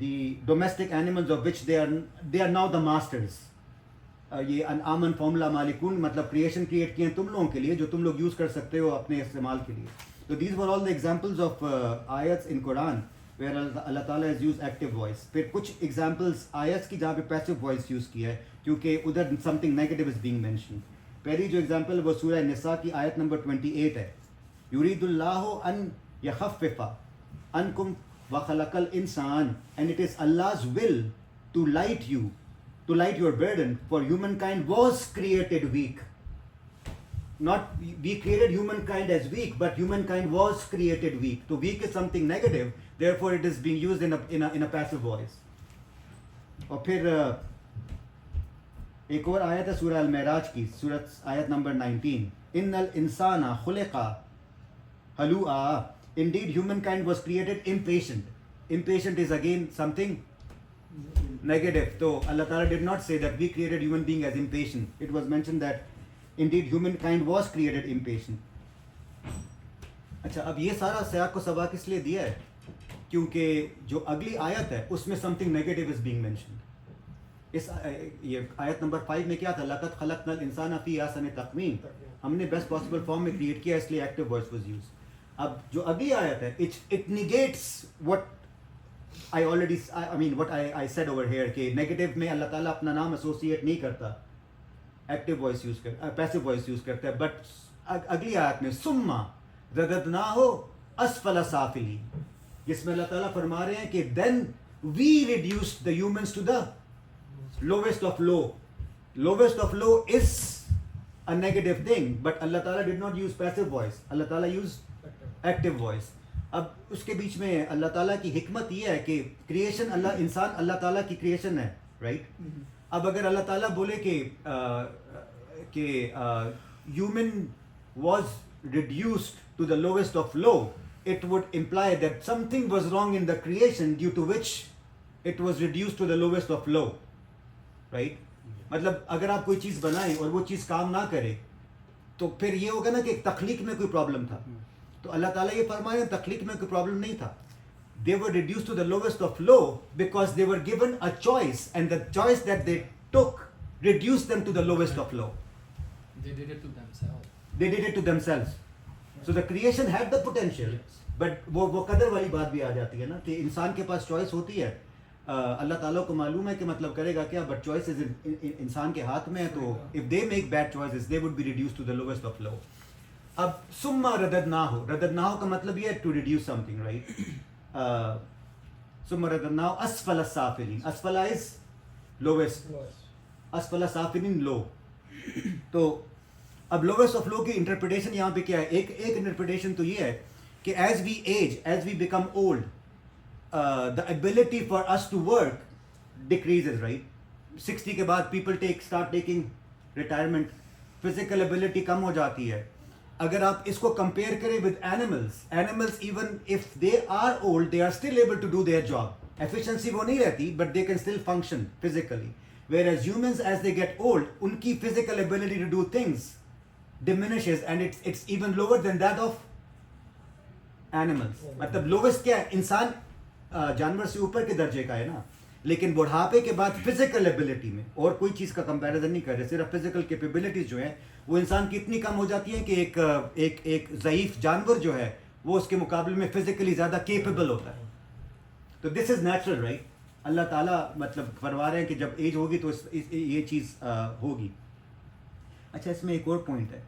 the domestic animals of which they are now the masters. یہ انعامن فارمولا مالکون مطلب کریشن کریٹ کیے ہیں تم لوگوں کے لیے جو تم لوگ یوز کر سکتے ہو اپنے استعمال کے لیے. تو these were all the examples of آیتس ان قرآن where اللہ تعالیٰ has used active voice. پھر کچھ ایگزامپلس آیتس کی جہاں پہ پیسو وائس یوز کیا ہے کیونکہ ادھر something negative is being mentioned. پہلی جو ایگزامپل وہ سورہ نساء کی آیت نمبر 28 ہے, یرید اللہ ان یخفف عنکم وخلق الانسان, and it is Allah's will to light your burden, for humankind was created weak. Not we created humankind as weak, but humankind was created weak. So weak is something negative, therefore it is being used in a passive voice. اور پھر ایک اور آیت ہے سورہ المعراج کی, سورۃ آیت نمبر 19, ان الانسان خلق ہلوعا, indeed humankind was created impatient. Impatient is again something negative. So Allah Ta'ala did not say that we created human being as impatient. It was mentioned that indeed humankind was created impatient. اچھا, اب یہ سارا سیاق و سباق اس لیے دیا ہے کیونکہ جو اگلی آیت ہے اس میں something negative is being mentioned. اس یہ آیت نمبر 5 میں کیا تھا, لَقَدْ خَلَقْنَا الْإِنسَانَ فِي أَحْسَنِ تَقْوِيمٍ, ہم نے بیسٹ پاسبل فارم میں کریٹ کیا اس لیے ایکٹیو وائس واز یوز. اب جو اگلی آیت ہے it negates what I said over here کہ نیگیٹو میں اللہ تعالیٰ اپنا نام ایسوسیٹ نہیں کرتا, ایکٹیو وائس یوز کرتا, پیسو وائس یوز کرتا ہے. بٹ اگلی آیت میں ثم رددناہ اسفل سافلین, جس میں اللہ تعالیٰ فرما رہے ہیں کہ then we reduced the humans to the lowest of low. Lowest of low is a negative thing, but Allah Ta'ala did not use passive voice. Allah Ta'ala used active voice. اب اس کے بیچ میں اللہ تعالیٰ کی حکمت یہ ہے کہ کریشن انسان اللہ تعالیٰ کی کریشن ہے, رائٹ. اب اگر اللہ تعالیٰ بولے کہ human was reduced to the lowest of low, it would imply that something was wrong in the creation due to which it was reduced to the lowest of low, right. مطلب اگر آپ کوئی چیز بنائیں اور وہ چیز کام نہ کرے تو پھر یہ ہوگا نا کہ تخلیق میں کوئی پرابلم تھا. تو اللہ تعالیٰ یہ فرمائے تخلیق میں کوئی پرابلم نہیں تھا. They were reduced to the lowest of low because they were given a choice, and the choice that they took reduced them to the lowest of low. They did it to themselves. They did it to themselves. So the creation had the potential, but وہ قدر والی بات بھی آ جاتی ہے نا کہ انسان کے پاس چوائس ہوتی ہے. اللہ تعالیٰ کو معلوم ہے کہ مطلب کرے گا کیا, بٹ چوائسز انسان کے ہاتھ میں ہے. تو if they make bad choices they would be reduced to the lowest of low. اب ثم رددناہ کا مطلب یہ ہے to reduce something, right. ثم رددناہ اسفل السافلین, اسفل is lowest, اسفل سافلین low. تو اب lowest of low کی انٹرپریٹیشن یہاں پہ کیا ہے, ایک انٹرپریٹیشن تو یہ ہے کہ as we age, as we become old, the ability for us to work decreases, right. 60 کے بعد people start taking retirement, physical ability کم ہو جاتی ہے. اگر آپ اس کو کمپیئر کریں with animals even if they are old they are still able to do their job. Efficiency وہ نہیں رہتی but they can still function physically. whereas humans as they get old ان کی physical ability to do things diminishes and it's even lower than that of animals. مطلب lowest کیا ہے, انسان جانور سے اوپر کے درجے کا ہے نا, لیکن بڑھاپے کے بعد فزیکل ایبلٹی میں اور کوئی چیز کا کمپیریزن نہیں کر رہے, صرف فزیکل کیپیبلٹیز جو ہیں وہ انسان کی اتنی کم ہو جاتی ہیں کہ ایک ضعیف جانور جو ہے وہ اس کے مقابلے میں فزیکلی زیادہ کیپیبل ہوتا ہے. تو دس از نیچرل رائٹ. اللہ تعالیٰ مطلب فرما رہے ہیں کہ جب ایج ہوگی تو یہ چیز ہوگی. اچھا اس میں ایک اور پوائنٹ ہے,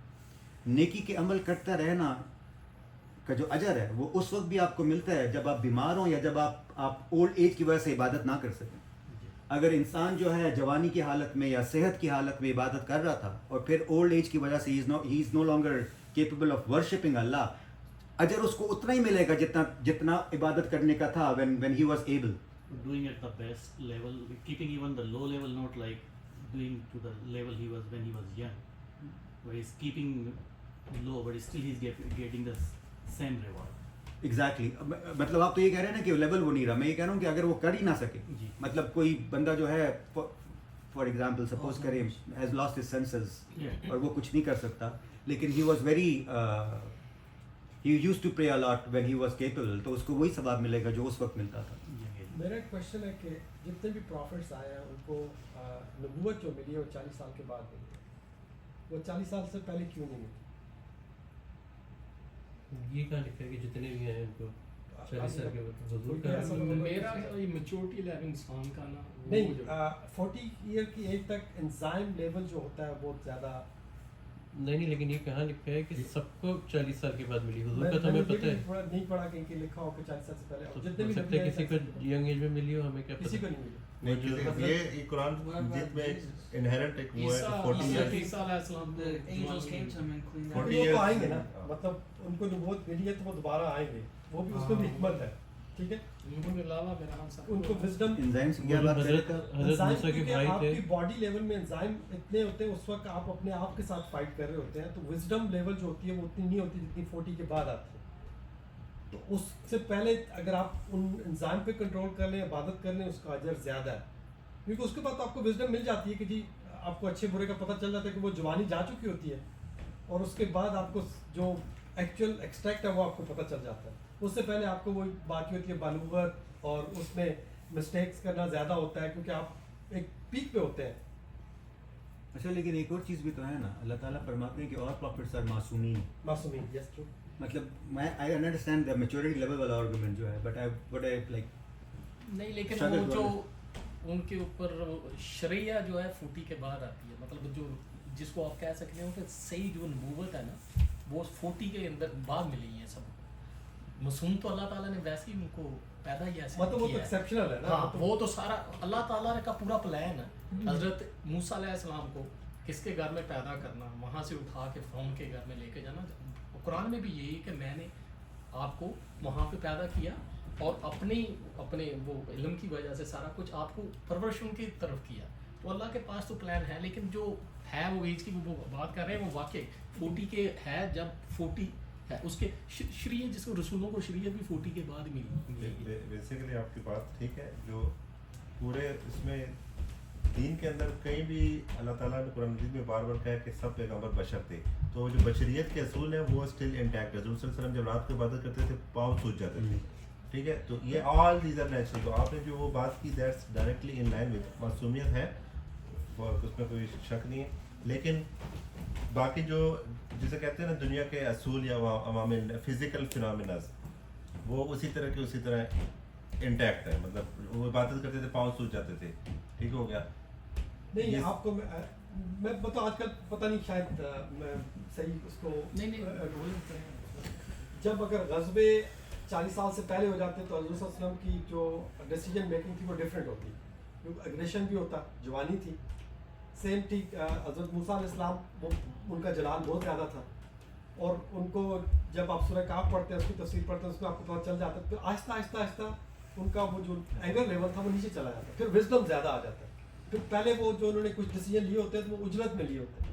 نیکی کے عمل کرتا رہنا کا جو اجر ہے وہ اس وقت بھی آپ کو ملتا ہے جب آپ بیمار ہوں یا جب آپ اولڈ ایج کی وجہ سے عبادت نہ کر سکیں. اگر انسان جو ہے جوانی کی حالت میں یا صحت کی حالت میں عبادت کر رہا تھا اور پھر اولڈ ایج کی وجہ سے he is no longer capable of worshipping Allah, اجر اس کو اتنا ہی ملے گا جتنا عبادت کرنے کا تھا when he was able. Doing at the best level, keeping even the low level, not like doing to the level he was when he was young, where he's keeping low but still he's getting the same reward. Exactly. مطلب آپ تو یہ کہہ رہے ہیں نا کہ level وہ نہیں رہا, میں یہ کہہ رہا ہوں کہ اگر وہ کر ہی نہ سکے, مطلب کوئی بندہ جو ہے فار ایگزامپل سپوز کریں ہیز لاسٹ ہز سینسز اور وہ کچھ نہیں کر سکتا, لیکن he was very he used to pray a lot when he was capable, تو اس کو وہی ثواب ملے گا جو اس وقت ملتا تھا. میرا ایک کوشچن ہے کہ جتنے بھی پروفٹس آئے ہیں ان کو نبوت جو ملی ہے وہ 40 سال کے بعد ملی, وہ 40 سال سے پہلے کیوں نہیں ملی؟ یہ کہاں لکھا ہے کہ جتنے بھی ہیں ان کو 40 سال کے بعد حضور کا میرا میچورٹی لیول انسان کا نا نہیں, 40 ایئر کی ایج تک انزائم لیول جو ہوتا ہے بہت زیادہ نہیں, لیکن یہ کہاں لکھا ہے کہ سب کو 40 سال کے بعد ملی. حضور کا تو ہمیں پتہ ہے, نہیں پڑھا کہ لکھا ہو کہ 40 سال سے پہلے, تو جتنے ہو بھی سکتا ہے کسی کو ینگ ایج میں ملی ہو, ہمیں کیا کسی پتہ. کو نہیں ملی. نہیں یہ قرآن جت میں انہیرنٹ ایک وہ ہے 40 عیسیٰ علیہ السلام وہ تو آئیں گے نا, مطلب ان کو نبوت ملی ہے تو وہ دوبارہ آئیں گے, وہ بھی اس میں بھی حکمت ہے. ٹھیک ہے, ان کو وزڈم انزائم سے کیا بات کر رہے تھے, حضرت موسیٰ کے بھائی آپ تھے. کی باڈی لیول میں انزائم اتنے ہوتے ہیں اس وقت آپ اپنے آپ کے ساتھ فائٹ کر رہے ہوتے ہیں, تو وزڈم لیول جو ہوتی ہے وہ اتنی نہیں ہوتی جتنی 40 کے بعد آتی ہے. تو اس سے پہلے اگر آپ ان انزائم پہ کنٹرول کر لیں, عبادت کر لیں, اس کا اجر زیادہ ہے, کیونکہ اس کے بعد آپ کو وزڈم مل جاتی ہے کہ جی آپ کو اچھے برے کا پتہ چل جاتا ہے کہ وہ جوانی جا چکی ہوتی ہے, اور اس کے بعد آپ کو جو ایکچوئل ایکسٹریکٹ ہے وہ آپ کو پتہ چل جاتا ہے. اس سے پہلے آپ کو وہی بات ہوتی ہے بالغت, اور اس میں مسٹیکس کرنا زیادہ ہوتا ہے کیونکہ آپ ایک پیک پہ ہوتے ہیں. اچھا لیکن ایک اور چیز بھی تو ہے نا, اللہ تعالیٰ فرماتے ہیں کہ اور پروفٹس آر معصومین. Yes true. مطلب میں I understand the maturity level والا آرگومنٹ جو ہے, بٹ آئی لائک نہیں, لیکن وہ جو ان کے اوپر شریعہ جو ہے 40 کے بعد آتی ہے, مطلب جو جس کو آپ کہہ سکتے ہو کہ صحیح جو نبوت ہے نا وہ 40 کے اندر بعد ملی ہے. سب معصوم تو اللہ تعالیٰ نے ویسے ہی ان کو پیدا ہی ایسے مطلب وہ تو ایکسیپشنل ہے نا, وہ تو سارا اللہ تعالیٰ کا پورا پلان ہے. حضرت موسیٰ علیہ السلام کو کس کے گھر میں پیدا کرنا, وہاں سے اٹھا کے فرعون کے گھر میں لے کے جانا. قرآن میں بھی یہی کہ میں نے آپ کو وہاں پہ پیدا کیا اور اپنے وہ علم کی وجہ سے سارا کچھ آپ کو پرورش ان کی طرف کیا. تو اللہ کے پاس تو پلان ہے, لیکن جو ہے وہ ایج کی وہ بات کر رہے ہیں وہ واقعی 40 کے ہے, جب 40 ہے اس کے شریعت جس کو رسولوں کو شریعت بھی 40 کے بعد ملی. بیسیکلی آپ کی بات ٹھیک ہے, جو پورے اس میں دین کے اندر کہیں بھی اللہ تعالیٰ نے قرآن مجید میں بار بار کہا کہ سب پیغمبر بشر تھے, تو جو بشریت کے اصول ہیں وہ اسٹل انٹیکٹ ہے. حضور صلی اللہ علیہ وسلم جب رات کو عبادت کرتے تھے پاؤں سوج جاتے تھے, ٹھیک ہے, تو یہ آل دیز آر نیچرل. تو آپ نے جو وہ بات کی that's directly in line with معصومیت ہے, اس میں کوئی شک نہیں ہے. لیکن باقی جو جسے کہتے ہیں نا دنیا کے اصول یا عوامل فزیکل فنامناز, وہ اسی طرح انٹیکٹ ہے. مطلب وہ عبادت کرتے تھے پاؤں سوج جاتے تھے, ٹھیک ہو گیا. نہیں آپ کو میں بتا آج کل پتہ نہیں شاید میں صحیح اس کو نہیں جب اگر غزوے 40 سال سے پہلے ہو جاتے تو حضور صلی اللہ علیہ وسلم کی جو ڈیسیجن میکنگ تھی وہ ڈفرینٹ ہوتی, کیونکہ اگریشن بھی ہوتا, جوانی تھی. سیم ٹھیک حضرت موسیٰ علیہ السلام وہ ان کا جلال بہت زیادہ تھا, اور ان کو جب آپ سورہ کہف پڑھتے ہیں اس کی تفسیر پڑھتے ہیں اس میں آپ کو پتہ چل جاتا ہے, پھر آہستہ آہستہ ان کا وہ جو اینگر لیول تھا وہ نیچے چلا جاتا ہے, پھر وزڈم زیادہ آ جاتا ہے. پھر پہلے وہ جو انہوں نے کچھ ڈیسیجن لیے ہوتے ہیں تو وہ اجرت میں لیے ہوتے ہیں,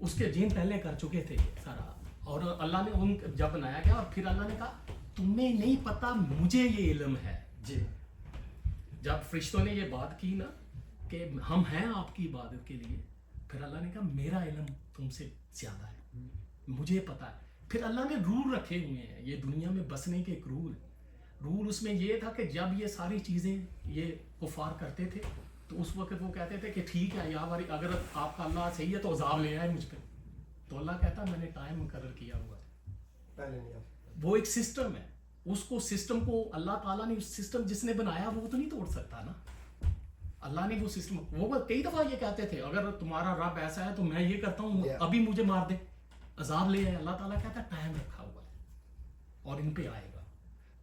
اس کے جن پہلے کر چکے تھے یہ سارا. اور اللہ نے ان جب بنایا گیا اور پھر اللہ نے کہا تمہیں نہیں پتا مجھے یہ علم ہے. جی جب فرشتوں نے یہ بات کی نا کہ ہم ہیں آپ کی عبادت کے لیے, پھر اللہ نے کہا میرا علم تم سے زیادہ ہے, مجھے پتا ہے. پھر اللہ نے رول رکھے ہوئے ہیں, یہ دنیا میں بسنے کے ایک رول اس میں یہ تھا کہ جب یہ ساری چیزیں یہ کفار کرتے تھے تو اس وقت وہ کہتے تھے کہ ٹھیک ہے یا باری اگر آپ کا اللہ صحیح ہے تو عذاب لے آئے مجھ پہ. تو اللہ کہتا میں نے ٹائم مقرر کیا ہوا ہے. پہلے نہیں آپ وہ ایک سسٹم ہے, اس کو سسٹم کو اللہ تعالیٰ نے اس سسٹم جس نے بنایا وہ تو نہیں توڑ سکتا نا. اللہ نے وہ سسٹم, وہ کئی دفعہ یہ کہتے تھے اگر تمہارا رب ایسا ہے تو میں یہ کرتا ہوں ابھی مجھے مار دے, عذاب لے آئے. اللہ تعالیٰ کہتا ہے ٹائم رکھا ہوا ہے اور ان پہ آئے گا.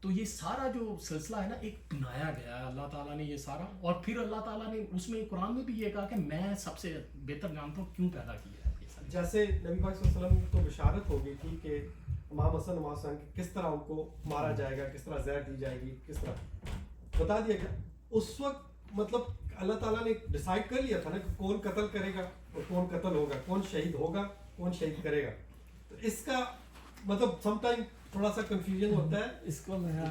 تو یہ سارا جو سلسلہ ہے نا ایک بنایا گیا ہے اللہ تعالیٰ نے یہ سارا. اور پھر اللہ تعالیٰ نے اس میں قرآن میں بھی یہ کہا کہ میں سب سے بہتر جانتا ہوں کیوں پیدا کیا ہے یہ ساری. جیسے نبی پاک صلی اللہ علیہ وسلم کو بشارت ہو گئی تھی کہ امام حسن امام حسین کس طرح ان کو مارا جائے گا, کس طرح زہر دی جائے گی, کس طرح بتا دیا گیا. اس وقت مطلب اللہ تعالیٰ نے ڈیسائیڈ کر لیا تھا نا کہ کون قتل کرے گا اور کون قتل ہوگا, کون شہید ہوگا, کون شہید کرے گا. تو اس کا مطلب سم ٹائم تھوڑا سا کنفیوژن ہوتا ہے. اس کو میں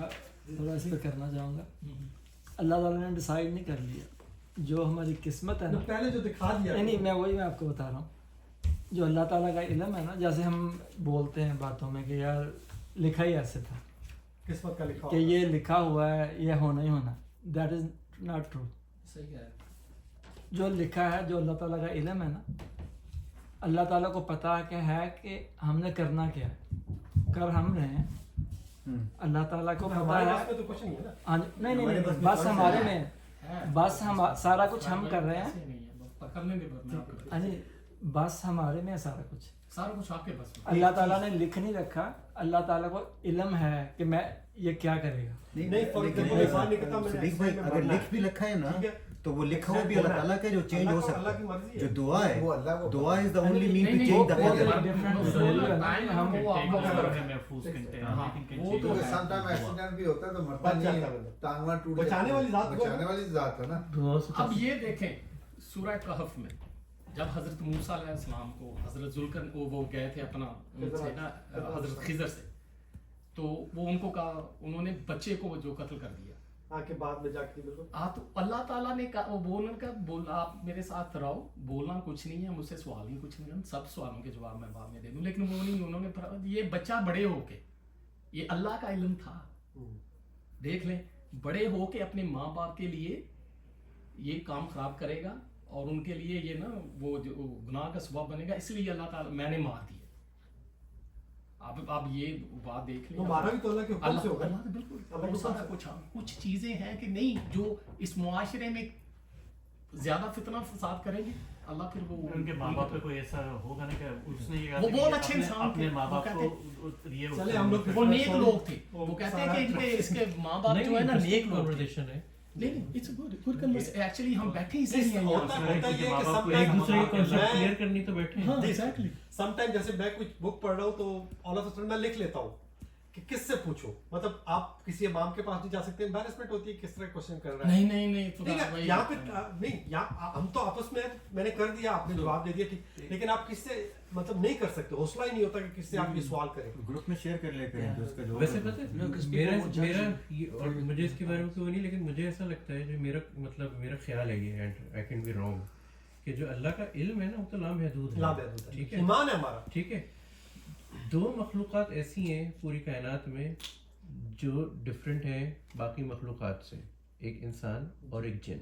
تھوڑا اس پہ کرنا چاہوں گا. اللہ تعالیٰ نے ڈیسائیڈ نہیں کر لیا, جو ہماری قسمت ہے نا, پہلے جو دکھا دیا نہیں میں آپ کو بتا رہا ہوں, جو اللہ تعالیٰ کا علم ہے نا, جیسے ہم بولتے ہیں باتوں میں کہ یار لکھا ہی ایسے تھا قسمت کا لکھا کہ یہ لکھا ہوا ہے یہ ہونا ہی ہونا, دیٹ از ناٹ ٹرو. صحیح ہے. جو لکھا ہے, جو اللہ تعالیٰ کا علم ہے نا, اللہ تعالیٰ کو پتہ کہ ہم نے کرنا کیا ہے, کر ہم رہے ہیں. اللہ تعالیٰ کو پتہ ہمارے پاس ہے. میں تو کچھ نہیں ہے نا. ہاں نہیں بس ہمارے میں ہے, بس ہم سارا کچھ ہم کر رہے ہیں. پکڑنے میں میں آپ کو ہاں جی, بس ہمارے میں ہے سارا کچھ. سارا کچھ آپ کے بس میں. اللہ تعالیٰ نے لکھ نہیں رکھا, اللہ تعالیٰ کو علم ہے کہ میں یہ کیا کرے گا. نہیں فار ایگزامپل انسان نے کہا میں نے صدیق بھائی اگر لکھ بھی رکھا ہے نا تو وہ لکھا ہوا بھی اللہ تعالیٰ کا جو چینج ہو سکتا ہے. جو دعا ہے, دعا از the only mean to change the weather. بچانے والی ذات ہے نا. اب یہ دیکھیں سورہ کہف میں جب حضرت موسیٰ علیہ السلام کو حضرت ذوالقرنین وہ گئے تھے اپنا ان سے نا حضرت خضر سے, تو وہ ان کو کہا, انہوں نے بچے کو جو قتل کر دیا کے بعد میں جا کے بالکل تو اللہ تعالیٰ نے کہا, وہ بولنے کا بولا آپ میرے ساتھ رہو, بولنا کچھ نہیں ہے, مجھ سے سوال ہی کچھ نہیں ہے, سب سوالوں کے جواب میں بعد میں دے دوں. لیکن وہ نہیں, انہوں نے یہ بچہ بڑے ہو کے, یہ اللہ کا علم تھا, دیکھ لیں, بڑے ہو کے اپنے ماں باپ کے لیے یہ کام خراب کرے گا اور ان کے لیے یہ نا وہ جو گناہ کا سبب بنے گا, اس لیے اللہ تعالیٰ میں نے مار دیا. اب یہ بات دیکھ لیں, مارا بھی تو اللہ کے حکم سے ہوگا. بالکل سارا کچھ چیزیں ہیں کہ نہیں جو اس معاشرے میں زیادہ فتنہ فساد کریں گے, اللہ پھر وہ ان کے ماں باپ پہ کوئی ایسا ہوگا نا کہ اس نے یہ وہ بہت اچھے انسان اپنے ماں باپ کو چلے ہم لوگ وہ نیک لوگ تھے, وہ کہتے ہیں کہ ان کے اس کے ماں باپ جو ہے نا نیک لوگ تھے. نہیں اٹس گڈ کنورسیشن, ایکچولی ہم بیٹھے اسی لیے ہیں ایک دوسرے کے کانسیپٹ کلیئر کرنی تو بیٹھے ہیں. ایگزیکٹلی. سم ٹائم جیسے میں کچھ بک پڑھ رہا ہوں تو آل آف میں لکھ لیتا ہوں کہ کس سے پوچھو, مطلب آپ کسی امام کے پاس نہیں جا سکتے, امبیرسمنٹ ہوتی ہے کس طرح کوشچن کر رہا ہے. نہیں یہاں پہ نہیں, یہاں ہم تو آپس میں نے کر دیا, آپ نے جواب دے دیا, ٹھیک, لیکن آپ کس سے مطلب نہیں کر سکتے, حوصلہ ہی نہیں ہوتا کہ کس سے آپ یہ سوال کریں. گروپ میں شیئر کر لے کریں تو اس کا جواب. ویسے پتہ ہے میرا اور مجھے اس کے بارے میں کوئی نہیں, لیکن مجھے ایسا لگتا ہے جو میرا خیال ہے یہ, and I can be wrong, کہ جو اللہ کا علم ہے نا وہ تو لامحدود ہے, ٹھیک ہے, ایمان ہے ہمارا, ٹھیک ہے. دو مخلوقات ایسی ہیں پوری کائنات میں جو ڈفرینٹ ہیں باقی مخلوقات سے, ایک انسان اور ایک جن.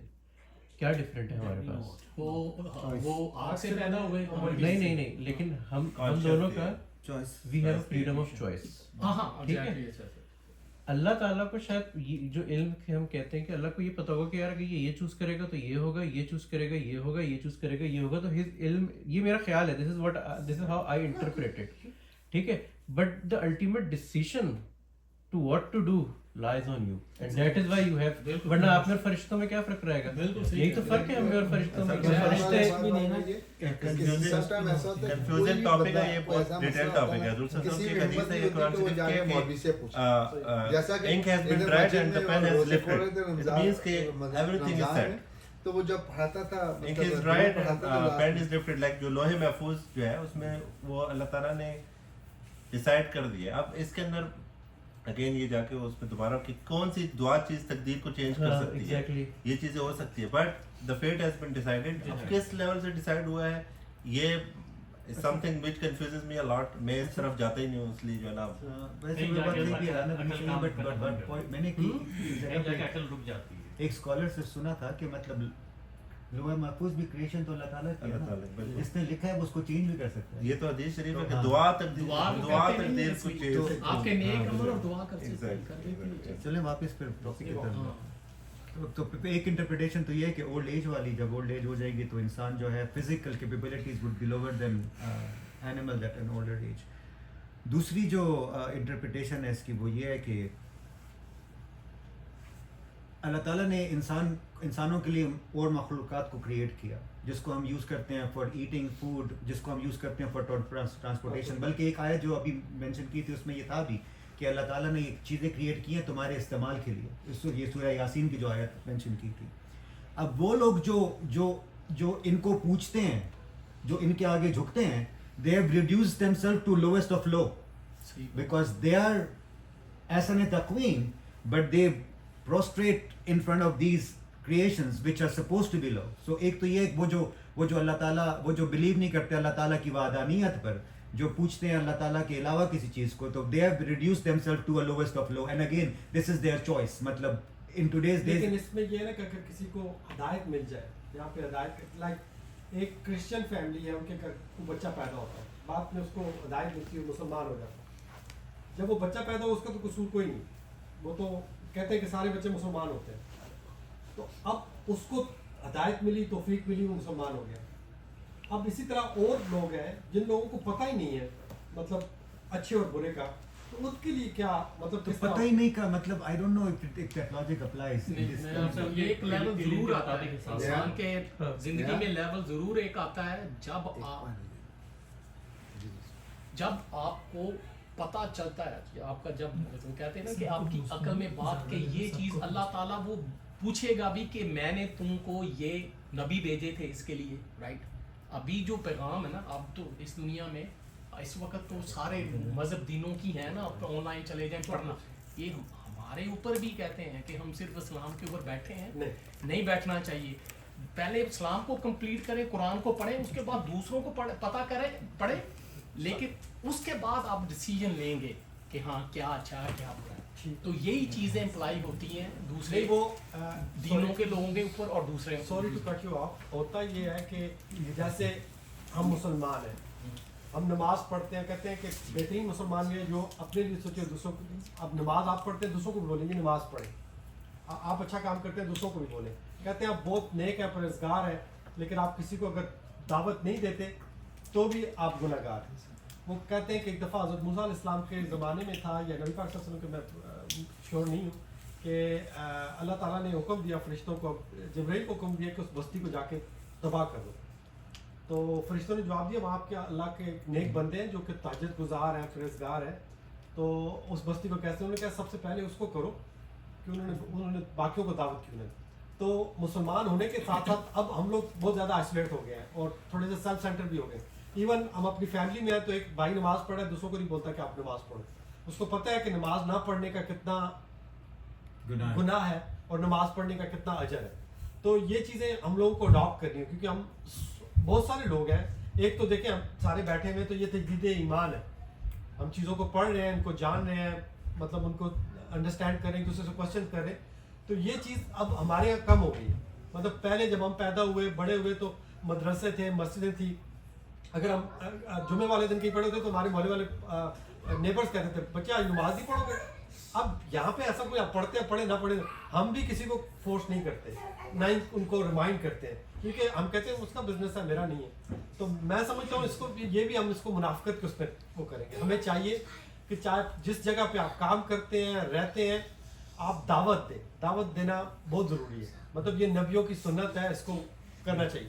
کیا ڈفرینٹ ہے ہمارے پاس؟ وہ آگ سے پیدا ہوئے. نہیں, لیکن ہم دونوں کا choice, we have freedom of choice. ٹھیک ہے. اللہ تعالیٰ کو شاید جو علم ہم کہتے ہیں کہ اللہ کو یہ پتا ہوگا کہ یار اگر یہ چوز کرے گا تو یہ ہوگا, یہ چوز کرے گا یہ ہوگا, یہ چوز کرے گا یہ ہوگا, تو ہز علم, یہ میرا خیال ہے, this is how I interpret it, ٹھیک ہے. But the ultimate decision to what to do lies on you, and that is why you have, ورنہ آپ میں فرشتوں میں کیا فرق رہے گا؟ یہی تو فرق ہے ہمیں اور فرشتوں میں. کنفیوژن ٹاپک ہے, یہ بہت ڈیٹیل ٹاپک ہے. حضور صلی اللہ علیہ وسلم کی حدیث ہے, یہ قرآن شریف کے ink has been dried and the pen has lifted. It means کہ everything is set. تو وہ جب پڑھاتا تھا Ink is right and pen is lifted, like جو لوہے محفوظ جو ہے اس میں وہ اللہ تعالیٰ نے ڈیسائیڈ کر دیا. اب اس کے اندر اگین یہ جا کے اس میں دوبارہ کہ کون سی دعا چیز تقدیر کو چینج کر سکتی ہے, یہ چیزیں ہو سکتی ہے, but the fate has been decided. اب کس لیول سے ڈیسائیڈ ہوا ہے یہ something which confuses me a lot. میں اس طرف جاتا ہی نہیں ہوں, اس لیے جو ہے نا ویسے وہ بات نہیں بھی میں نے رک جاتی ہے. ایک اسکالر سے سنا تھا کہ مطلب لوح محفوظ بھی کریشن تو اللہ تعالیٰ کی ہے نا, جس نے لکھا ہے وہ اس کو چینج بھی کر سکتا ہے. یہ تو حدیث شریف ہے کہ دعا تقدیر کو چینج. آپ کے نیک عمل اور دعا کرتے. چلیں واپس پھر ٹاپک کی طرف. تو ایک انٹرپریٹیشن تو یہ ہے کہ اولڈ ایج والی, جب اولڈ ایج ہو جائے گی تو انسان جو ہے physical capabilities would be lower than animal at an older age. دوسری جو انٹرپریٹیشن ہے اس کی وہ یہ ہے کہ اللہ تعالیٰ نے انسانوں کے لیے اور مخلوقات کو کریٹ کیا جس کو ہم یوز کرتے ہیں فار ایٹنگ فوڈ, جس کو ہم یوز کرتے ہیں فار ٹرانسپورٹیشن. بلکہ ایک آیت جو ابھی مینشن کی تھی اس میں یہ تھا بھی کہ اللہ تعالیٰ نے یہ چیزیں کریٹ کی ہیں تمہارے استعمال کے لیے. اس یہ سورہ یاسین کی جو آیت مینشن کی تھی. اب وہ لوگ جو ان کو پوچھتے ہیں, جو ان کے آگے جھکتے ہیں, they have reduced themselves to lowest of low because they are احسن تقویم but they prostrate in front of these creations which are supposed to be low. So ایک تو یہ وہ جو اللہ تعالیٰ, وہ جو بلیو نہیں کرتے اللہ تعالیٰ کی وحدانیت پر, جو پوچھتے ہیں اللہ تعالیٰ کے علاوہ کسی چیز کو, تو they have reduced themselves to a lowest of low. And again this is their choice. مطلب in today's days لیکن اس میں یہ ہے نا کہ اگر کسی کو ہدایت مل جائے, یہاں پہ ہدایت لائک ایک کرسچن فیملی ہے, ان کے گھر کو بچہ پیدا ہوتا ہے, بعد میں اس کو ہدایت ملتی ہے, مسلمان ہو جاتا ہے. جب وہ بچہ پیدا ہو اس کا تو قصور کوئی نہیں, وہ تو کہتے ہیں کہ سارے بچے مسلمان ہوتے ہیں. تو اب اس کو ہدایت ملی, توفیق ملی, وہ مسلمان ہو گیا. اب اسی طرح اور لوگ ہیں جن لوگوں کو پتہ ہی نہیں ہے مطلب اچھے اور برے کا, تو ان کے لیے کیا مطلب پتہ ہی نہیں کا مطلب I don't know if that logic applies. یہ ایک لیول ضرور آتا ہے انسان کے زندگی میں, لیول ضرور ایک آتا ہے جب آپ کو پتہ چلتا ہے, آپ کا جب کہتے ہیں نا کہ آپ کی عقل میں بات کہ یہ چیز اللہ تعالیٰ وہ پوچھے گا بھی کہ میں نے تم کو یہ نبی بھیجے تھے اس کے لیے, رائٹ. ابھی جو پیغام ہے نا, اب تو اس دنیا میں اس وقت تو سارے مذہب دینوں کی ہیں نا, آن لائن چلے جائیں پڑھنا. یہ ہمارے اوپر بھی کہتے ہیں کہ ہم صرف اسلام کے اوپر بیٹھے ہیں, نہیں بیٹھنا چاہیے. پہلے اسلام کو کمپلیٹ کریں, قرآن کو پڑھیں, اس کے بعد دوسروں کو پتہ کریں, پڑھیں, لیکن اس کے بعد آپ ڈیسیجن لیں گے کہ ہاں کیا اچھا ہے کیا برا ہے. تو یہی چیزیں امپلائی ہوتی ہیں دوسرے وہ دینوں کے لوگوں کے اوپر اور دوسرے. Sorry to cut you off. ہوتا یہ ہے کہ جیسے ہم مسلمان ہیں, ہم نماز پڑھتے ہیں, کہتے ہیں کہ بہترین مسلمان یہ جو اپنے لیے سوچے دوسروں کو. اب نماز آپ پڑھتے ہیں دوسروں کو بھی بولیں گے نماز پڑھیں, آپ اچھا کام کرتے ہیں دوسروں کو بھی بولیں. کہتے ہیں آپ بہت نیک ہیں, پرہیزگار ہیں, لیکن آپ کسی کو اگر دعوت نہیں دیتے تو بھی آپ گناہ گار ہیں. وہ کہتے ہیں کہ ایک دفعہ حضرت موسیٰ علیہ السلام کے زمانے میں تھا یا نبی پاک صلی اللہ علیہ وسلم کے, میں شور نہیں ہوں, کہ اللہ تعالیٰ نے حکم دیا فرشتوں کو, جبرائیل کو حکم دیا کہ اس بستی کو جا کے تباہ کر دو. تو فرشتوں نے جواب دیا وہاں کے اللہ کے نیک بندے ہیں جو کہ تہجد گزار ہیں, پرہیزگار ہیں, تو اس بستی کو کیسے. انہوں نے کہا سب سے پہلے اس کو کرو, کہ انہوں نے باقیوں کو دعوت کیوں نہیں. تو مسلمان ہونے کے ساتھ ساتھ اب ہم لوگ بہت زیادہ آئسولیٹ ہو گئے ہیں اور تھوڑے سے سیلف سینٹر بھی ہو گئے. ایون ہم اپنی فیملی میں ہیں تو ایک بھائی نماز پڑھا ہے, دوسروں کو نہیں بولتا کہ آپ نماز پڑھو. اس کو پتہ ہے کہ نماز نہ پڑھنے کا کتنا گناہ ہے اور نماز پڑھنے کا کتنا اجر ہے. تو یہ چیزیں ہم لوگوں کو اڈاپٹ کرنی ہے, کیونکہ ہم بہت سارے لوگ ہیں. ایک تو دیکھیں ہم سارے بیٹھے ہوئے تو یہ تجدید ایمان ہے, ہم چیزوں کو پڑھ رہے ہیں, ان کو جان رہے ہیں, مطلب ان کو انڈرسٹینڈ کر رہے ہیں, دوسرے سے کوشچن کر رہے ہیں. تو یہ چیز اب ہمارے یہاں کم ہو گئی ہے. مطلب پہلے جب ہم پیدا ہوئے بڑے ہوئے تو مدرسے تھے, مسجدیں تھیں. اگر ہم جمعے والے دن کہیں پڑھے ہوتے تو ہمارے محلے والے نیبرز کہتے تھے بچے آج نماز نہیں پڑھو گے. اب یہاں پہ ایسا کوئی آپ پڑھتے ہیں پڑھے نہ پڑھے, ہم بھی کسی کو فورس نہیں کرتے, نہ ہی ان کو ریمائنڈ کرتے ہیں, کیونکہ ہم کہتے ہیں اس کا بزنس ہے, میرا نہیں ہے. تو میں سمجھتا ہوں اس کو یہ بھی ہم اس کو منافقت کے اس پہ وہ کریں گے. ہمیں چاہیے کہ چاہے جس جگہ پہ آپ کام کرتے ہیں, رہتے ہیں, آپ دعوت دیں. دعوت دینا بہت ضروری ہے. مطلب یہ نبیوں کی سنت ہے, اس کو کرنا چاہیے.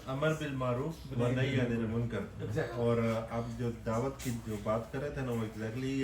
امر بالمعروف و نہی عن المنکر. اور آپ جو دعوت کی جو بات کر رہے تھے نا, وہ exactly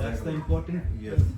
that's the important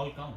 all count.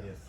Yes.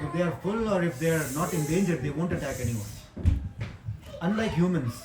If they are full or if they are not endangered, they won't attack anyone. Unlike humans,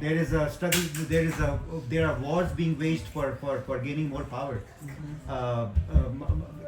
There is a struggle. There are wars being waged for gaining more power.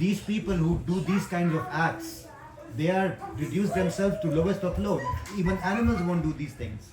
these people who do these kinds of acts, they are reduce themselves to lowest of low. Even animals won't do these things.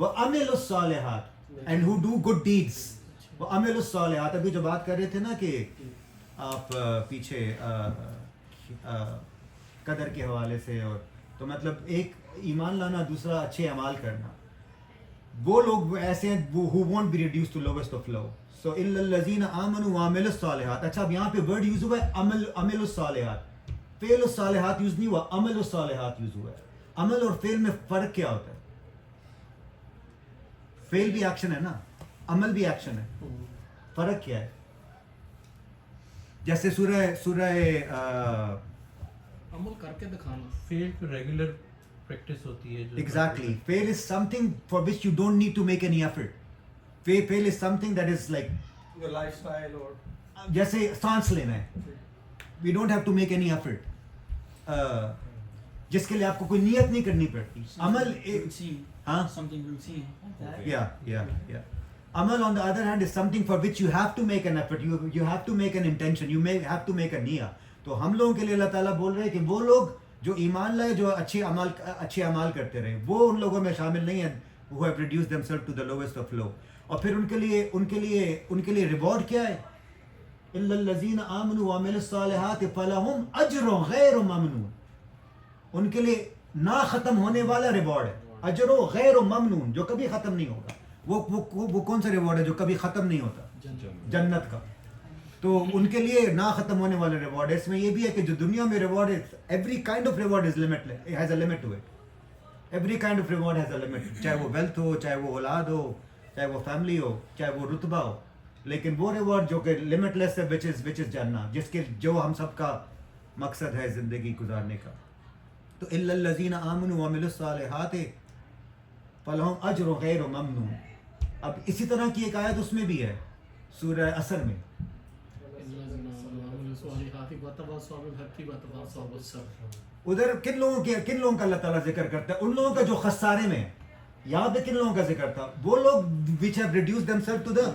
وَعَمِلُوا الصَّالِحَاتِ and who do good deeds. وَعَمِلُوا الصَّالِحَاتِ. ابھی جو بات کر رہے تھے نا کہ آپ پیچھے قدر کے حوالے سے، اور تو مطلب ایک ایمان لانا، دوسرا اچھے اعمال کرنا. وہ لوگ ایسے ہیں who won't be reduced to lowest of low. So إِلَّا الَّذِينَ آمَنُوا وَعَمِلُوا الصَّالِحَاتِ. اچھا اب یہاں پہ ورڈ یوز ہوا ہے عمل الصالحات، فعل الصالحات یوز نہیں ہوا، عمل الصالحات یوز ہوا ہے. عمل اور فعل میں فرق کیا ہوتا ہے؟ فعل بھی ایکشن ہے نا، عمل بھی ایکشن ہے. فرق کیا ہے؟ جیسے سورہ عمل کر کے دکھانا. فیل پہ ریگولر پریکٹس ہوتی ہے. exactly. Fail is something for which you don't need to make any effort. Fail is something that is like your lifestyle or جیسے سانس لینا ہے. We don't have to make any effort. جس کے لیے آپ کو کوئی نیت نہیں کرنی پڑتی. عمل ہاں something routine. yeah. Amal on the other hand is something for which you have to make an effort. You have to make an intention. You may have to make a niyyah. تو ہم لوگوں کے لیے اللہ تعالیٰ بول رہے ہیں کہ وہ لوگ جو ایمان لائے، جو اچھے اعمال کرتے رہے، وہ ان لوگوں میں شامل نہیں ہیں who have reduced themselves to the lowest of low. اور پھر ان کے لیے ریوارڈ کیا ہے؟ إِلَّا الَّذِينَ آمَنُوا وَعَمِلُوا الصَّالِحَاتِ فَلَهُمْ أَجْرٌ غَيْرُ مَمْنُونٍ. ان کے لیے نہ ختم ہونے والا ریوارڈ ہے. اجر غیر ممنون، جو کبھی ختم نہیں ہوگا. وہ کون سا ریوارڈ ہے جو کبھی ختم نہیں ہوتا؟ جنت کا. تو ان کے لیے نہ ختم ہونے والا ریوارڈ ہے. اس میں یہ بھی ہے کہ جو دنیا میں ریوارڈ ہے، every kind of reward is limitless, has a limit to it. Every kind of reward has a limit, چاہے وہ ویلتھ ہو، چاہے وہ اولاد ہو، چاہے وہ فیملی ہو، چاہے وہ رتبہ ہو. لیکن وہ ریوارڈ جو کہ لمٹ لیس ہے، وچ از جنت، جس کے جو ہم سب کا مقصد ہے زندگی گزارنے کا. تو الا الذین آمنوا وعملوا الصالحات فلہم اجر غیر ممنون. اب اسی طرح کی ایک آیت اس میں بھی ہے سورہ عصر میں. ادھر کن لوگوں کا اللہ تعالیٰ ذکر کرتا ہے؟ ان لوگوں کا جو خسارے میں ہے. یہاں پہ کن لوگوں کا ذکر تھا؟ وہ لوگ which have reduced themselves to the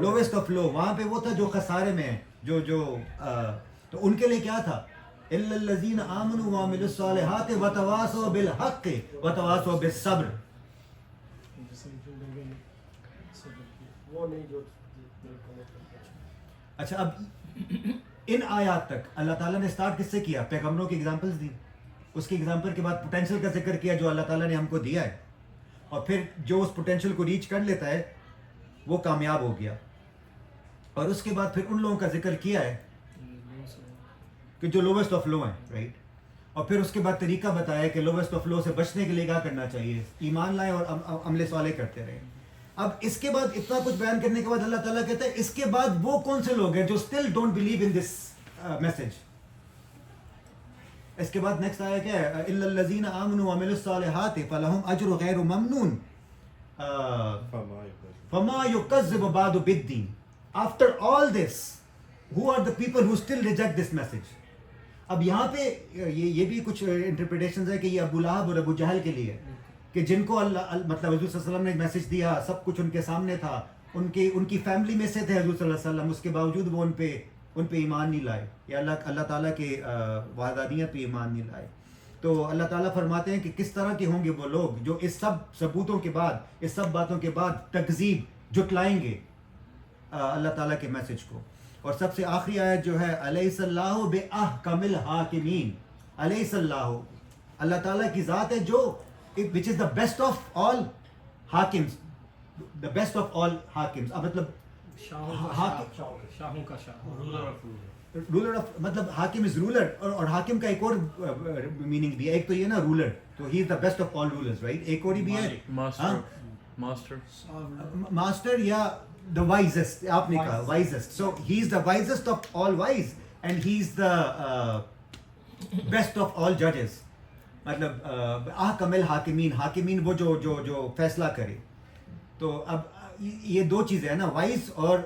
lowest of low. وہاں پہ وہ تھا جو خسارے میں ہے، تو ان کے لیے کیا تھا؟ الا الذین آمنوا وعملوا الصالحات وتواصوا بالحق وتواصوا بالصبر. وہ نہیں جو. اچھا اب ان آیات تک اللہ تعالیٰ نے اسٹارٹ کس سے کیا؟ پیغمبروں کی ایگزامپلس دی. اس کی ایگزامپل کے بعد پوٹینشیل کا ذکر کیا جو اللہ تعالیٰ نے ہم کو دیا ہے، اور پھر جو اس پوٹینشیل کو ریچ کر لیتا ہے وہ کامیاب ہو گیا. اور اس کے بعد پھر ان لوگوں کا ذکر کیا ہے کہ جو لوویسٹ آف لو ہیں، رائٹ. اور پھر اس کے بعد طریقہ بتایا کہ لوویسٹ آف لو سے بچنے کے لیے کیا کرنا چاہیے، ایمان لائیں اور عمل صالح کرتے رہیں. اب اس کے بعد اتنا کچھ بیان کرنے کے بعد اللہ تعالیٰ کہتا ہے اس کے بعد وہ کون سے لوگ ہیں جو still don't believe in this message. اس کے بعد نیکسٹ آیا کیا ہے؟ الا الذین آمنوا وعملوا الصالحات فلہم اجر غیر ممنون فما یکذب بعد بالدین. After all this, who are the people who still reject this message? اب یہاں پہ یہ بھی کچھ انٹرپریٹیشنز ہے کہ یہ ابو لہب اور ابو جہل کے لیے ہے کہ جن کو اللہ مطلب حضور صلی اللہ علیہ وسلم نے میسج دیا، سب کچھ ان کے سامنے تھا، ان کی فیملی میں سے تھے حضور صلی اللہ علیہ وسلم، اس کے باوجود وہ ان پہ ایمان نہیں لائے، یا اللہ تعالیٰ کے وحدانیت پہ ایمان نہیں لائے. تو اللہ تعالیٰ فرماتے ہیں کہ کس طرح کے ہوں گے وہ لوگ جو اس سب ثبوتوں کے بعد، اس سب باتوں کے بعد تکذیب جٹلائیں گے اللہ تعالیٰ کے میسج کو. اور سب سے آخری آیت جو ہے الیس اللہ باحکم الحاکمین. الیس اللہ تعالیٰ کی ذات ہے جو which is the best of all حاکمز، the best of all حاکمز. اب مطلب شاہوں کا شاہ، رولر آف مطلب حاکم از رولر. اور حاکم کا ایک اور میننگ بھی ہے، ایک تو یہ نا رولر، تو he is the best of all rulers, right. ایک اور بھی ہے ماسٹر یا دا وائزسٹ. آپ نے کہا wisest, so he is the wisest of all wise and he is the best of all ججز. مطلب احکم الحاکمین، حاکمین وہ جو فیصلہ کرے. تو اب یہ دو چیزیں ہیں نا، وائز اور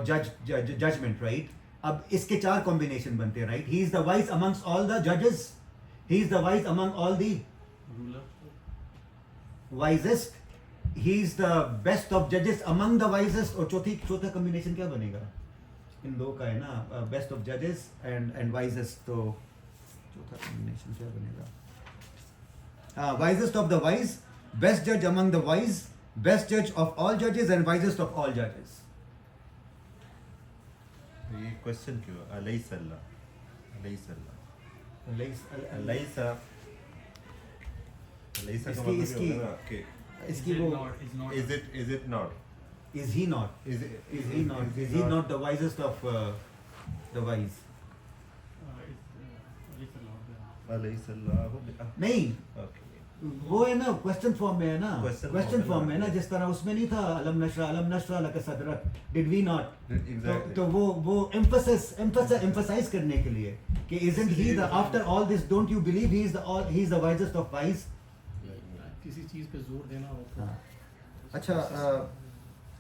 ججمنٹ، رائٹ. اب اس کے چار کمبینیشن بنتے ہیں، right. He is the wise amongst آل دا ججز، ہی is the wise Umang all the وائزسٹ، he is the best of ججز امنگ دا وائزسٹ. اور چوتھا کمبینیشن کیا بنے گا؟ ان دو کا ہے نا، بیسٹ آف ججز اینڈ وائزسٹ. تو چوتھا کمبینیشن کیا بنے گا؟ Wisest of the wise best judge among the wise, best judge of all judges and wisest of all judges. یہ کوشچن کیوں علیہ علیہ کا مطلب یہ ہوگا نا کہ اس کی وہ is it not is he not the wisest of the wise. علیہ السلام نہیں وہ ہے نا کوشچن فارم میں ہے نا, کوشچن فارم میں ہے نا, جس طرح اس میں نہیں تھا علم نشرح لک صدرک, ڈڈ وی ناٹ, تو وہ ایمفسائز کرنے کے لیے کہ isn't he the after all this don't you believe he is the wisest of wise. کسی چیز پہ زور دینا ہو تو اچھا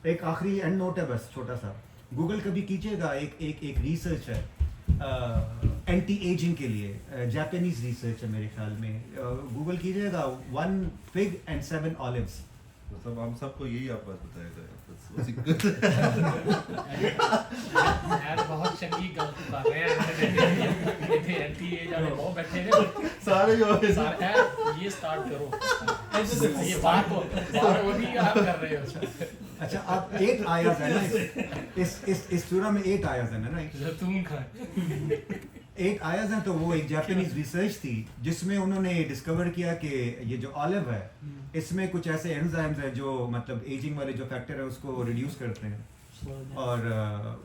ایک آخری اینڈ نوٹ ہے بس چھوٹا سا, گوگل کبھی کیجیے گا, ایک ریسرچ ہے اینٹی ایجنگ کے لیے, جاپانیز ریسرچ ہے میرے خیال میں, گوگل کیجیے گا 1 fig and 7 olives. مطلب ہم سب کو یہی آپ بات بتایا گا. بہت چنگی غلط کر رہے ہیں اینٹی ایج والے بہت بیٹھے ہیں سارے یہ اسٹارٹ کرو یہ بات وہ بھی آپ کر رہے ہو. اچھا آپ 8 آیات ہے نا اس سورہ میں 8 آیات ہیں نا, زیتون کھائیں 8 آیات ہیں, تو وہ ایک جاپانیز ریسرچ تھی جس میں انہوں نے ڈسکور کیا کہ یہ جو آلیو ہے اس میں کچھ ایسے انزائمز ہیں جو مطلب ایجنگ والے جو فیکٹر ہے اس کو ریڈیوس کرتے ہیں, اور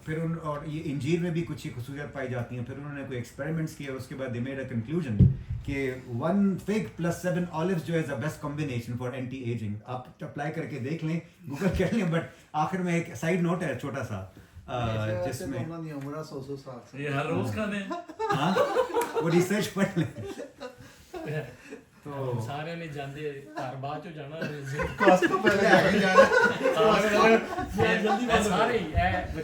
پھر اور یہ انجیر میں بھی کچھ ہی خصوصیات پائی جاتی ہیں. پھر انہوں نے کوئی ایکسپیریمنٹس کیے, اس کے بعد دے میڈ اے کنکلوژن کہ 1 fig plus 7 olives جو ہے the best combination for anti aging. آپ اپلائی کر کے دیکھ لیں, گوگل کر لیں. بٹ آخر میں ایک سائڈ نوٹ ہے چھوٹا سا جس میں یہ ہر روز کھانے ہاں وہ ریسرچ پڑھ لیں. تو سارے نے جاندے گھر بعد چ جانا سارے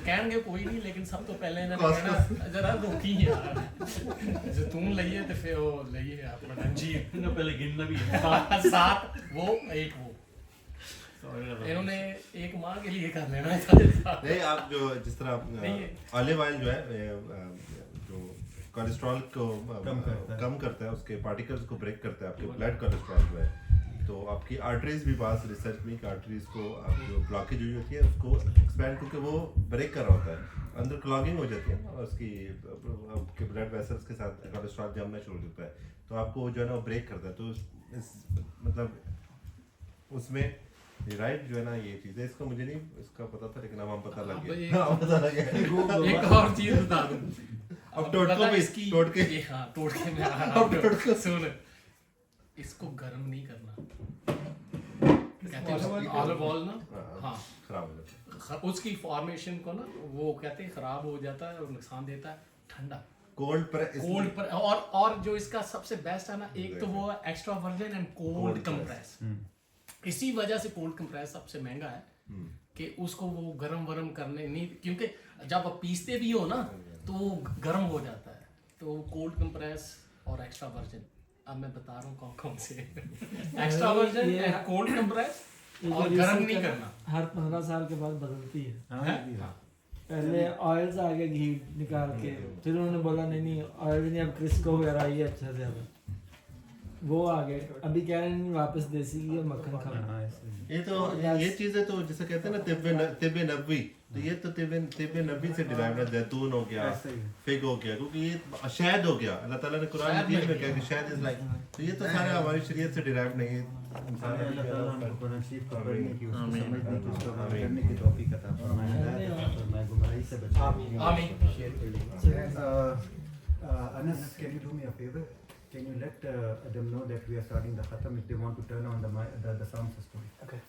کہن گے کوئی نہیں, لیکن سب تو پہلے انہوں نے کہنا ذرا روکی یار زیتون لئیے تو پھر وہ لئیے اپنا انجیر پہلے گننا بھی 7 وہ 1 وہ انہوں نے 1 ماہ کے لیے کر لینا نہیں. آپ جو جس طرح آلیو آئل جو ہے جو کولیسٹرول کو کم کرتا ہے, اس کے پارٹیکلز کو بریک کرتا ہے, آپ کے بلڈ کولیسٹرول جو ہے, تو آپ کی آرٹریز بھی بعض ریسرچ میں کہ آرٹریز کو آپ جو بلاکیج ہوئی ہوتی ہے اس کو ایکسپینڈ کر کے وہ بریک کر رہا ہوتا ہے, اندر کلاگنگ ہو جاتی ہے اور اس کی آپ کے بلڈ ویسلس کے ساتھ کولیسٹرول جمنا شروع ہو جاتا ہے, تو آپ کو جو ہے نا وہ بریک کرتا ہے. تو اس مطلب اس میں رائٹ جو ہے نا یہ چیز ہے, اس کا مجھے نہیں اس کا پتا تھا, لیکن اب ہم پتہ لگ گیا. ایک اور چیز بتا دوں, اب ٹوٹ کے سن, اس کو گرم نہیں کرنا, کہتے ہیں آلیو آئل نا ہاں خراب ہو جاتا اس کی فارمیشن کو نا وہ کہتے ہیں خراب ہو جاتا ہے اور نقصان دیتا ہے. ٹھنڈا کولڈ پر اور جو اس کا سب سے بیسٹ ہے نا, ایک تو وہ extra virgin and cold compress. اسی وجہ سے کولڈ کمپریس سب سے مہنگا ہے کہ اس کو وہ گرم ورم کرنے نہیں, کیونکہ جب آپ پیستے بھی ہو نا تو وہ گرم ہو جاتا ہے. تو کولڈ کمپریس اور ایکسٹرا ورجن, اب میں بتا رہا ہوں کون سے ایکسٹرا ورجن کولڈ کمپریس اور گرم نہیں کرنا. ہر 15 سال کے بعد بدلتی ہے. پہلے آئلز آگے گھی نکال کے, پھر انہوں نے بولا نہیں آئل نہیں, اب کرسکو وغیرہ آئی ہے اچھا زیادہ, وہ آگے ابھی کہہ رہے ہیں واپس دیسی گھی اور مکھن کھانا. یہ تو یہ چیزیں تو جیسے کہتے ہیں نا طب نبوی, تو یہ تو طب نبی سے ڈرائیو ہے. زیتون ہو گیا, فگ ہو گیا, کیونکہ یہ شہد ہو گیا, اللہ تعالیٰ نے قرآن مجید میں کہا کہ شہد از لائک, تو یہ تو سارے ہماری شریعت سے ڈرائیو نہیں ہے. اللہ تعالیٰ ہم کو قرآن شریف کو پڑھنے کی, اس کو سمجھنے کی, اس کو کرنے کی توفیق عطا فرمائے, میں گمراہی سے بچائے. آمین. Anas, can you do me a favor? Can you let them know that we are starting the khatam if they want to turn on the sound system? Okay.